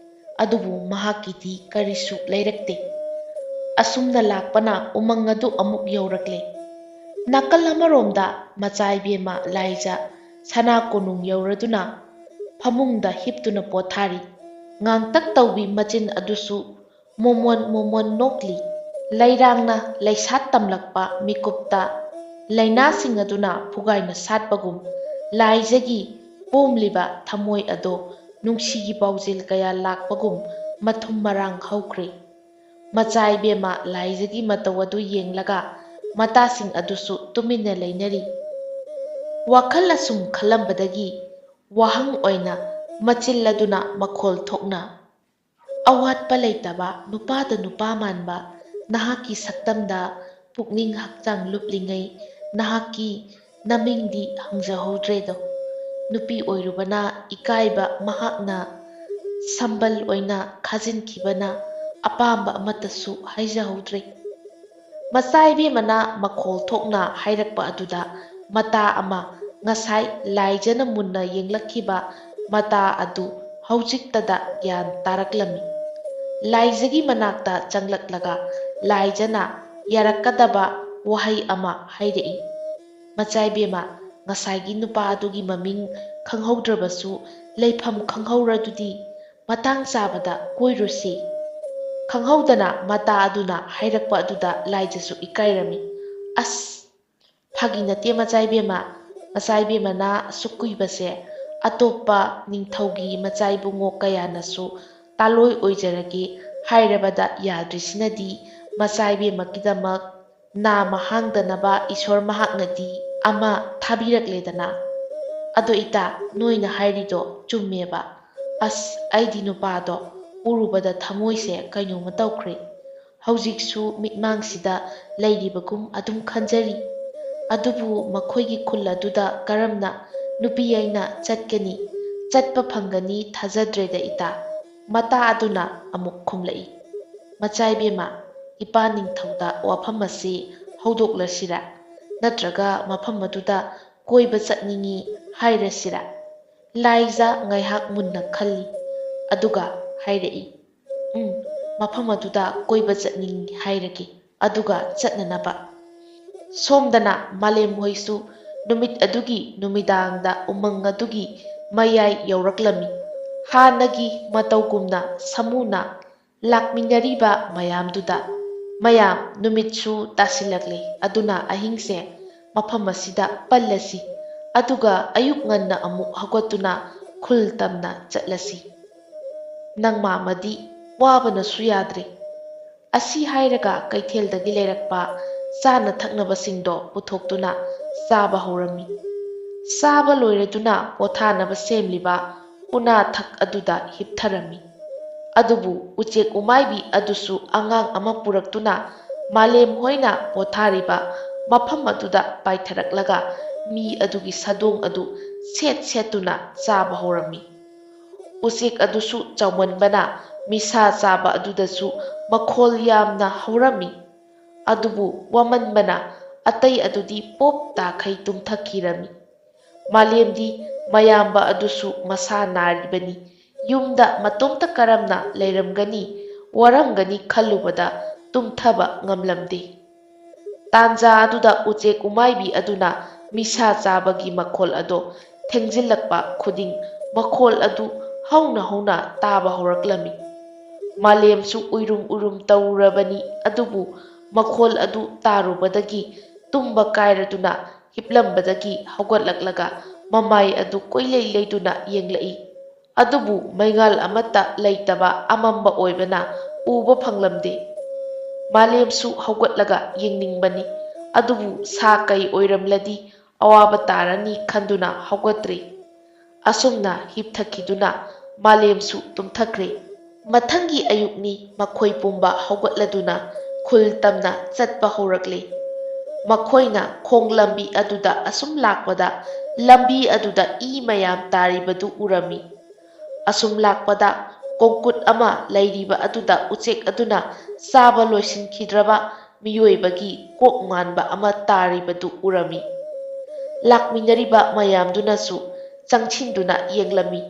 ꯑꯗꯨꯕꯨ ꯃꯍꯥꯛꯀꯤꯗꯤ ꯀꯔꯤꯁꯨ ꯂꯩꯔꯛꯇꯦ꯫ ꯑꯁꯨꯝꯅ ꯂꯥꯛꯄꯅ ꯎꯃꯪ ꯑꯗꯨ ꯑꯃꯨꯛ ꯌꯧꯔꯛꯂꯦ꯫ ꯅꯥꯀꯜ ꯑꯃꯔꯣꯝꯗ ꯃꯆꯥ ꯏꯕꯦꯝꯃ ꯂꯥꯏꯖ ꯁꯅꯥ ꯀꯣꯅꯨꯡ ꯌꯧꯔꯗꯨꯅ ꯐꯃꯨꯡꯗ ꯍꯤꯞꯇꯨꯅ ꯄꯣꯊꯥꯔꯤ꯫ ꯉꯥꯡꯇꯛ ꯇꯧꯕꯤ ꯃꯆꯤꯟ ꯑꯗꯨꯁꯨ ꯃꯣꯃꯣꯟ ꯃꯣꯃꯣꯟ ꯅꯣꯛꯂꯤ꯫ ꯂꯩꯔꯥꯡꯅ ꯂꯩꯁꯥꯠ ꯇꯝꯂꯛꯄ ꯃꯤꯀꯨꯞꯇ ꯂꯩꯅꯥꯁꯤꯡ ꯑꯗꯨꯅ ꯐꯨꯒꯥꯏꯅ ꯁꯥꯠꯄꯒꯨꯝ ꯂꯥꯏꯖꯒꯤ ꯄꯣꯝꯂꯤꯕ ꯊꯃꯣꯏ ꯑꯗꯣ ꯅꯨꯡꯁꯤꯒꯤ ꯄꯥꯎꯖꯦꯜ ꯀꯌꯥ ꯂꯥꯛꯄꯒꯨꯝ ꯃꯊꯨꯝ ꯃꯔꯥꯡ ꯍꯧꯈ꯭ꯔꯦ꯫ ꯃꯆꯥ ꯏꯕꯦꯝꯃ ꯂꯥꯏꯖꯒꯤ ꯃꯇꯧ ꯑꯗꯨ ꯌꯦꯡꯂꯒ ꯃꯇꯥꯁꯤꯡ ꯑꯗꯨꯁꯨ ꯇꯨꯃꯤꯟꯅ ꯂꯩꯅꯔꯤ꯫ ꯋꯥꯈꯜ ꯑꯁꯨꯝ ꯈꯜꯂꯝꯕꯗꯒꯤ ꯋꯥꯍꯪ ꯑꯣꯏꯅ ꯃꯆꯤꯜ ꯑꯗꯨꯅ ꯃꯈꯣꯜ ꯊꯣꯛꯅ, "ꯑꯋꯥꯠꯄ ꯂꯩꯇꯕ, ꯅꯨꯄꯥꯗ ꯅꯨꯄꯥ ꯃꯥꯟꯕ, ꯅꯍꯥꯛꯀꯤ ꯁꯛꯇꯝꯗ ꯄꯨꯛꯅꯤꯡ ꯍꯛꯆꯥꯡ ꯂꯨꯞꯂꯤꯉꯩ ꯅꯍꯥꯛꯀꯤ ꯅꯃꯤꯡꯗꯤ ꯍꯪꯖꯍꯧꯗ꯭ꯔꯦꯗꯣ"꯫ ꯅꯨꯄꯤ ꯑꯣꯏꯔꯨꯕꯅ ꯏꯀꯥꯏꯕ ꯃꯍꯥꯛꯅ ꯁꯝꯕꯜ ꯑꯣꯏꯅ ꯈꯥꯖꯤꯟꯈꯤꯕꯅ ꯑꯄꯥꯝꯕ ꯑꯃꯠꯇꯁꯨ ꯍꯥꯏꯖꯍꯧꯗ꯭ꯔꯦ꯫ ꯃꯆꯥ ꯏꯕꯦꯝꯃꯅ ꯃꯈꯣꯜ ꯊꯣꯛꯅ ꯍꯥꯏꯔꯛꯄ ꯑꯗꯨꯗ ꯃꯇꯥ ꯑꯃ, ꯉꯁꯥꯏ ꯂꯥꯏꯖꯅ ꯃꯨꯟꯅ ꯌꯦꯡꯂꯛꯈꯤꯕ ꯃꯇꯥ ꯑꯗꯨ ꯍꯧꯖꯤꯛꯇꯗ ꯒ꯭ꯌꯥꯟ ꯇꯥꯔꯛꯂꯝꯃꯤ꯫ ꯂꯥꯏꯖꯒꯤ ꯃꯅꯥꯛꯇ ꯆꯪꯂꯛꯂꯒ ꯂꯥꯏꯖꯅ ꯌꯥꯔꯛꯀꯗꯕ ꯋꯥꯍꯩ ꯑꯃ ꯍꯥꯏꯔꯛꯏ, "ꯃꯆꯥ ꯏꯕꯦꯝꯃ, ꯉꯁꯥꯏꯒꯤ ꯅꯨꯄꯥ ꯑꯗꯨꯒꯤ ꯃꯃꯤꯡ ꯈꯪꯍꯧꯗ꯭ꯔꯕꯁꯨ ꯂꯩꯐꯝ ꯈꯪꯍꯧꯔꯗꯨꯗꯤ ꯃꯇꯥꯡ ꯆꯥꯕꯗ ꯀꯣꯏꯔꯨꯁꯤ"꯫ ꯈꯪꯍꯧꯗꯅ ꯃꯇꯥ ꯑꯗꯨꯅ ꯍꯥꯏꯔꯛꯄ ꯑꯗꯨꯗ ꯂꯥꯏꯖꯁꯨ ꯏꯀꯥꯏꯔꯝꯃꯤ꯫ "ꯑꯁ, ꯐꯥꯒꯤ ꯅꯠꯇꯦ ꯃꯆꯥ ꯏꯕꯦꯝꯃ, ꯃꯆꯥ ꯏꯕꯦꯝꯃꯅ ꯑꯁꯨꯛ ꯀꯨꯏꯕꯁꯦ ꯑꯇꯣꯞꯄ ꯅꯤꯡꯊꯧꯒꯤ ꯃꯆꯥ ꯏꯕꯨꯡꯉꯣ ꯀꯌꯥꯅꯁꯨ ꯇꯥꯂꯣꯏ ꯑꯣꯏꯖꯔꯒꯦ ꯍꯥꯏꯔꯕꯗ ꯌꯥꯗ꯭ꯔꯤꯁꯤꯅꯗꯤ ꯃꯆꯥ ꯏꯕꯦꯝꯃꯒꯤꯗꯃꯛ ꯅꯥꯃ ꯍꯥꯡꯗꯅꯕ ꯏꯁꯣꯔ ꯃꯍꯥꯛꯅꯗꯤ ꯑꯃ ꯊꯥꯕꯤꯔꯛꯂꯦꯗꯅ. ꯑꯗꯣ ꯏꯇꯥ, ꯅꯣꯏꯅ ꯍꯥꯏꯔꯤꯗꯣ ꯆꯨꯝꯃꯦꯕ. ꯑꯁ, ꯑꯩꯗꯤ ꯅꯨꯄꯥꯗꯣ ꯎꯔꯨꯕꯗ ꯊꯃꯣꯏꯁꯦ ꯀꯩꯅꯣꯝꯃ ꯇꯧꯈ꯭ꯔꯦ. ꯍꯧꯖꯤꯛꯁꯨ ꯃꯤꯠꯃꯥꯡꯁꯤꯗ ꯂꯩꯔꯤꯕꯒꯨꯝ ꯑꯗꯨꯝ ꯈꯟꯖꯔꯤ. ꯑꯗꯨꯕꯨ ꯃꯈꯣꯏꯒꯤ ꯈꯨꯜ ꯑꯗꯨꯗ ꯀꯔꯝꯅ ꯅꯨꯄꯤ ꯑꯩꯅ ꯆꯠꯀꯅꯤ, ꯆꯠꯄ ꯐꯪꯒꯅꯤ ꯊꯥꯖꯗ꯭ꯔꯦꯗ ꯏꯇꯥ"꯫ ꯃꯇꯥ ꯑꯗꯨꯅ ꯑꯃꯨꯛ ꯈꯨꯝꯂꯛꯏ, "ꯃꯆꯥ ꯏꯕꯦꯝꯃ, ꯏꯄꯥ ꯅꯤꯡꯊꯧꯗ ꯋꯥꯐꯝ ꯑꯁꯤ ꯍꯧꯗꯣꯛꯂꯁꯤꯔꯥ, ꯅꯠꯇ꯭ꯔꯒ ꯃꯐꯝ ꯑꯗꯨꯗ ꯀꯣꯏꯕ ꯆꯠꯅꯤꯡꯉꯤ ꯍꯥꯏꯔꯁꯤꯔꯥ"? ꯂꯥꯏꯖ ꯉꯥꯏꯍꯥꯛ ꯃꯨꯟꯅ ꯈꯜꯂꯤ꯫ ꯑꯗꯨꯒ ꯍꯥꯏꯔꯛꯏ, "ꯃꯐꯝ ꯑꯗꯨꯗ ꯀꯣꯏꯕ ꯆꯠꯅꯤꯡꯉꯤ ꯍꯥꯏꯔꯒꯦ, ꯑꯗꯨꯒ ꯆꯠꯅꯅꯕ". ꯁꯣꯝꯗꯅ ꯃꯥꯂꯦꯝ ꯍꯣꯏꯁꯨ ꯅꯨꯃꯤꯠ ꯑꯗꯨꯒꯤ ꯅꯨꯃꯤꯗꯥꯡꯗ ꯎꯃꯪ ꯑꯗꯨꯒꯤ ꯃꯌꯥꯏ ꯌꯧꯔꯛꯂꯝꯃꯤ꯫ ꯍꯥꯟꯅꯒꯤ ꯃꯇꯧꯒꯨꯝꯅ ꯁꯥꯃꯨꯅ ꯂꯥꯛꯃꯤꯟꯅꯔꯤꯕ ꯃꯌꯥꯝꯗꯨꯗ ꯃꯌꯥꯝ ꯅꯨꯃꯤꯠꯁꯨ ꯇꯥꯁꯤꯜꯂꯛꯂꯦ ꯑꯗꯨꯅ ꯑꯍꯤꯡꯁꯦ ꯃꯐꯝ ꯑꯁꯤꯗ ꯄꯜꯂꯁꯤ ꯑꯗꯨꯒ ꯑꯌꯨꯛ ꯉꯟꯅ ꯑꯃꯨꯛ ꯍꯧꯒꯠꯇꯨꯅ ꯈꯨꯜ ꯇꯝꯅ ꯆꯠꯂꯁꯤ ꯅꯪ ꯃꯥꯃꯗꯤ ꯋꯥꯕꯅꯁꯨ ꯌꯥꯗ꯭ꯔꯦ ꯑꯁꯤ ꯍꯥꯏꯔꯒ ꯀꯩꯊꯦꯜꯗꯒꯤ ꯂꯩꯔꯛꯄ ꯆꯥꯅ ꯊꯛꯅꯕꯁꯤꯡꯗꯣ ꯄꯨꯊꯣꯛꯇꯨꯅ ꯆꯥꯕ ꯍꯧꯔꯝꯃꯤ ꯆꯥꯕ ꯂꯣꯏꯔꯗꯨꯅ ꯄꯣꯊꯥꯅꯕ ꯁꯦꯝꯂꯤꯕ ꯎꯅꯥꯊꯛ ꯑꯗꯨꯗ ꯍꯤꯞꯊꯔꯝꯃꯤ ꯑꯗꯨꯕꯨ ꯎꯆꯦꯛ ꯎꯃꯥꯏꯕꯤ ꯑꯗꯨꯁꯨ ꯑꯉꯥꯡ ꯑꯃ ꯄꯨꯔꯛꯇꯨꯅ ꯃꯥꯂꯦꯝ ꯍꯣꯏꯅ ꯄꯣꯊꯥꯔꯤꯕ ꯃꯐꯝ ꯑꯗꯨꯗ ꯄꯥꯏꯊꯔꯛꯂꯒ ꯃꯤ ꯑꯗꯨꯒꯤ ꯁꯥꯗꯣꯡ ꯑꯗꯨ ꯁꯦꯠ ꯁꯦꯠꯇꯨꯅ ꯆꯥꯕ ꯍꯧꯔꯝꯃꯤ ꯎꯆꯦꯛ ꯑꯗꯨꯁꯨ ꯆꯥꯎꯃꯟꯕꯅ ꯃꯤꯁꯥ ꯆꯥꯕ ꯑꯗꯨꯗꯁꯨ ꯃꯈꯣꯜ ꯌꯥꯝꯅ ꯍꯧꯔꯝꯃꯤ ꯑꯗꯨꯕꯨ ꯋꯥꯃꯟꯕꯅ ꯑꯇꯩ ꯑꯗꯨꯗꯤ ꯄꯣꯞ ꯇꯥꯈꯩ ꯇꯨꯝꯊꯈꯤꯔꯝꯃꯤ ꯃꯥꯂꯦꯝꯗꯤ ꯃꯌꯥꯝꯕ ꯑꯗꯨꯁꯨ ꯃꯁꯥ ꯅꯥꯔꯤꯕꯅꯤ ꯌꯨꯝꯗ ꯃꯇꯣꯝꯇ ꯀꯔꯝꯅ ꯂꯩꯔꯝꯒꯅꯤ ꯋꯥꯔꯝꯒꯅꯤ ꯈꯜꯂꯨꯕꯗ ꯇꯨꯝꯊꯕ ꯉꯝꯂꯝꯗꯦ ꯇꯥꯟꯖꯥ ꯑꯗꯨꯗ ꯎꯆꯦꯛ ꯎꯃꯥꯏꯕꯤ ꯑꯗꯨꯅ ꯃꯤꯁꯥ ꯆꯥꯕꯒꯤ ꯃꯈꯣꯜ ꯑꯗꯣ ꯊꯦꯡꯖꯤꯜꯂꯛꯄ ꯈꯨꯗꯤꯡ ꯃꯈꯣꯜ ꯑꯗꯨ ꯍꯧꯅ ꯍꯧꯅ ꯇꯥꯕ ꯍꯧꯔꯛꯂꯝꯃꯤ ꯃꯥꯂꯦꯝꯁꯨ ꯎꯏꯔꯨꯝ ꯎꯏꯔꯨꯝ ꯇꯧꯔꯕꯅꯤ ꯑꯗꯨꯕꯨ ꯃꯈꯣꯜ ꯑꯗꯨ ꯇꯥꯔꯨꯕꯗꯒꯤ ꯇꯨꯝꯕ ꯀꯥꯏꯔꯗꯨꯅ ꯍꯤꯞꯂꯝꯕꯗꯒꯤ ꯍꯧꯒꯠꯂꯛꯂꯒ ꯃꯃꯥꯏ ꯑꯗꯨ ꯀꯣꯏꯂꯩ ꯂꯩꯗꯨꯅ ꯌꯦꯡꯂꯛꯏ ꯑꯗꯨꯕꯨ ꯃꯩꯉꯥꯜ ꯑꯃꯠꯇ ꯂꯩꯇꯕ ꯑꯃꯝꯕ ꯑꯣꯏꯕꯅ ꯎꯕ ꯐꯪꯂꯝꯗꯦ ꯃꯥꯂꯦꯝꯁꯨ ꯍꯧꯒꯠꯂꯒ ꯌꯦꯡꯅꯤꯡꯕꯅꯤ ꯑꯗꯨꯕꯨ ꯁꯥ ꯀꯩ ꯑꯣꯏꯔꯝꯂꯗꯤ ꯑꯋꯥꯕ ꯇꯥꯔꯅꯤ ꯈꯟꯗꯨꯅ ꯍꯧꯒꯠꯇ꯭ꯔꯦ ꯑꯁꯨꯝꯅ ꯍꯤꯞꯊꯈꯤꯗꯨꯅ ꯃꯥꯂꯦꯝꯁꯨ ꯇꯨꯝꯊꯈ꯭ꯔꯦ ꯃꯊꯪꯒꯤ ꯑꯌꯨꯛꯅꯤ ꯃꯈꯣꯏ ꯄꯨꯝꯕ ꯍꯧꯒꯠꯂꯗꯨꯅ ꯈꯨꯜ ꯇꯝꯅ ꯆꯠꯄ ꯍꯧꯔꯛꯂꯦ ꯃꯈꯣꯏꯅ ꯈꯣꯡ ꯂꯝꯕꯤ ꯑꯗꯨꯗ ꯑꯁꯨꯝ ꯂꯥꯛꯄꯗ ꯂꯝꯕꯤ ꯑꯗꯨꯗ ꯏ ꯃꯌꯥꯝ ꯇꯥꯔꯤꯕꯗꯨ ꯎꯔꯝꯃꯤ ꯑꯁꯨꯝ ꯂꯥꯛꯄꯗ ꯀꯣꯡꯀꯨꯠ ꯑꯃ ꯂꯩꯔꯤꯕ ꯑꯗꯨꯗ ꯎꯆꯦꯛ ꯑꯗꯨꯅ ꯆꯥꯕ ꯂꯣꯏꯁꯤꯟꯈꯤꯗ꯭ꯔꯕ ꯃꯤꯑꯣꯏꯕꯒꯤ ꯀꯣꯛ ꯃꯥꯟꯕ ꯑꯃ ꯇꯥꯔꯤꯕꯗꯨ ꯎꯔꯝꯃꯤ ꯂꯥꯛꯃꯤꯟꯅꯔꯤꯕ ꯃꯌꯥꯝꯗꯨꯅꯁꯨ ꯆꯪꯁꯤꯟꯗꯨꯅ ꯌꯦꯡꯂꯝꯃꯤ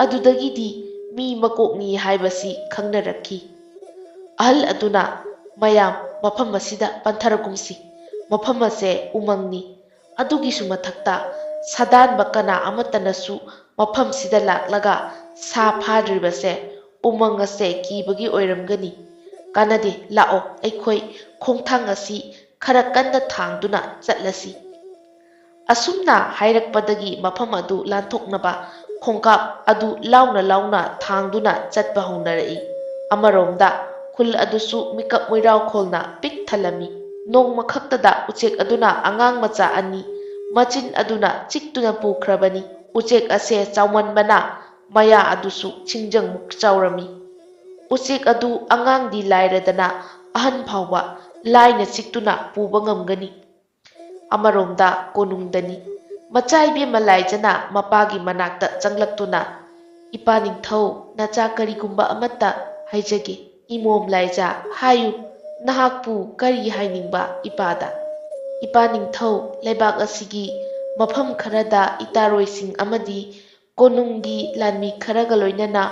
ꯑꯗꯨꯗꯒꯤꯗꯤ ꯃꯤ ꯃꯀꯣꯛꯅꯤ ꯍꯥꯏꯕꯁꯤ ꯈꯪꯅꯔꯛꯈꯤ ꯑꯍꯜ ꯑꯗꯨꯅ ꯃꯌꯥꯝ ꯃꯐꯝ ꯑꯁꯤꯗ ꯄꯟꯊꯔꯒꯨꯝꯁꯤ ꯃꯐꯝ ꯑꯁꯦ ꯎꯃꯪꯅꯤ ꯑꯗꯨꯒꯤꯁꯨ ꯃꯊꯛꯇ ꯁꯥꯗꯥꯟꯕ ꯀꯅꯥ ꯑꯃꯠꯇꯅꯁꯨ ꯃꯐꯝꯁꯤꯗ ꯂꯥꯛꯂꯒ ꯁꯥ ꯐꯥꯗ꯭ꯔꯤꯕꯁꯦ ꯎꯃꯪ ꯑꯁꯦ ꯀꯤꯕꯒꯤ ꯑꯣꯏꯔꯝꯒꯅꯤ ꯀꯥꯟꯅꯗꯦ ꯂꯥꯛꯑꯣ ꯑꯩꯈꯣꯏ ꯈꯣꯡꯊꯥꯡ ꯑꯁꯤ ꯈꯔ ꯀꯟꯅ ꯊꯥꯡꯗꯨꯅ ꯆꯠꯂꯁꯤ ꯑꯁꯨꯝꯅ ꯍꯥꯏꯔꯛꯄꯗꯒꯤ ꯃꯐꯝ ꯑꯗꯨ ꯂꯥꯟꯊꯣꯛꯅꯕ ꯈꯣꯡꯀꯥꯞ ꯑꯗꯨ ꯂꯥꯎꯅ ꯂꯥꯎꯅ ꯊꯥꯡꯗꯨꯅ ꯆꯠꯄ ꯍꯧꯅꯔꯛꯏ ꯑꯃꯔꯣꯝꯗ ꯈꯨꯜ ꯑꯗꯨꯁꯨ ꯃꯤꯀꯞ ꯃꯣꯏꯔꯥꯎꯈꯣꯜꯅ ꯄꯤꯛ ꯊꯜꯂꯝꯃꯤ ꯅꯣꯡꯃ ꯈꯛꯇꯗ ꯎꯆꯦꯛ ꯑꯗꯨꯅ ꯑꯉꯥꯡ ꯃꯆꯥ ꯑꯅꯤ ꯃꯆꯤꯟ ꯑꯗꯨꯅ ꯆꯤꯛꯇꯨꯅ ꯄꯨꯈ꯭ꯔꯕꯅꯤ ꯎꯆꯦꯛ ꯑꯁꯦ ꯆꯥꯎꯃꯟꯕꯅ ꯃꯌꯥ ꯑꯗꯨꯁꯨ ꯆꯤꯡꯖꯪꯃꯨꯛ ꯆꯥꯎꯔꯝꯃꯤ ꯎꯆꯦꯛ ꯑꯗꯨ ꯑꯉꯥꯡꯗꯤ ꯂꯥꯏꯔꯗꯅ ꯑꯍꯟ ꯐꯥꯎꯕ ꯂꯥꯏꯅ ꯆꯤꯛꯇꯨꯅ ꯄꯨꯕ ꯉꯝꯒꯅꯤ ꯑꯃꯔꯣꯝꯗ ꯀꯣꯅꯨꯡꯗꯅꯤ ꯃꯆꯥ ꯏꯕꯦꯝꯃ ꯂꯥꯏꯖꯅ ꯃꯄꯥꯒꯤ ꯃꯅꯥꯛꯇ ꯆꯪꯂꯛꯇꯨꯅ ꯏꯄꯥ ꯅꯤꯡꯊꯧ ꯅꯆꯥ ꯀꯔꯤꯒꯨꯝꯕ ꯑꯃꯠꯇ ꯍꯥꯏꯖꯒꯦ ꯏꯃꯣꯝ ꯂꯥꯏꯖꯥ ꯍꯥꯏꯌꯨ ꯅꯍꯥꯛꯄꯨ ꯀꯔꯤ ꯍꯥꯏꯅꯤꯡꯕ ꯏꯄꯥꯗ ꯏꯄꯥ ꯅꯤꯡꯊꯧ ꯂꯩꯕꯥꯛ ꯑꯁꯤꯒꯤ ꯃꯐꯝ ꯈꯔꯗ ꯏꯇꯥꯔꯣꯏꯁꯤꯡ ꯑꯃꯗꯤ ꯀꯣꯅꯨꯡꯒꯤ ꯂꯥꯟꯃꯤ ꯈꯔꯒ ꯂꯣꯏꯅꯅ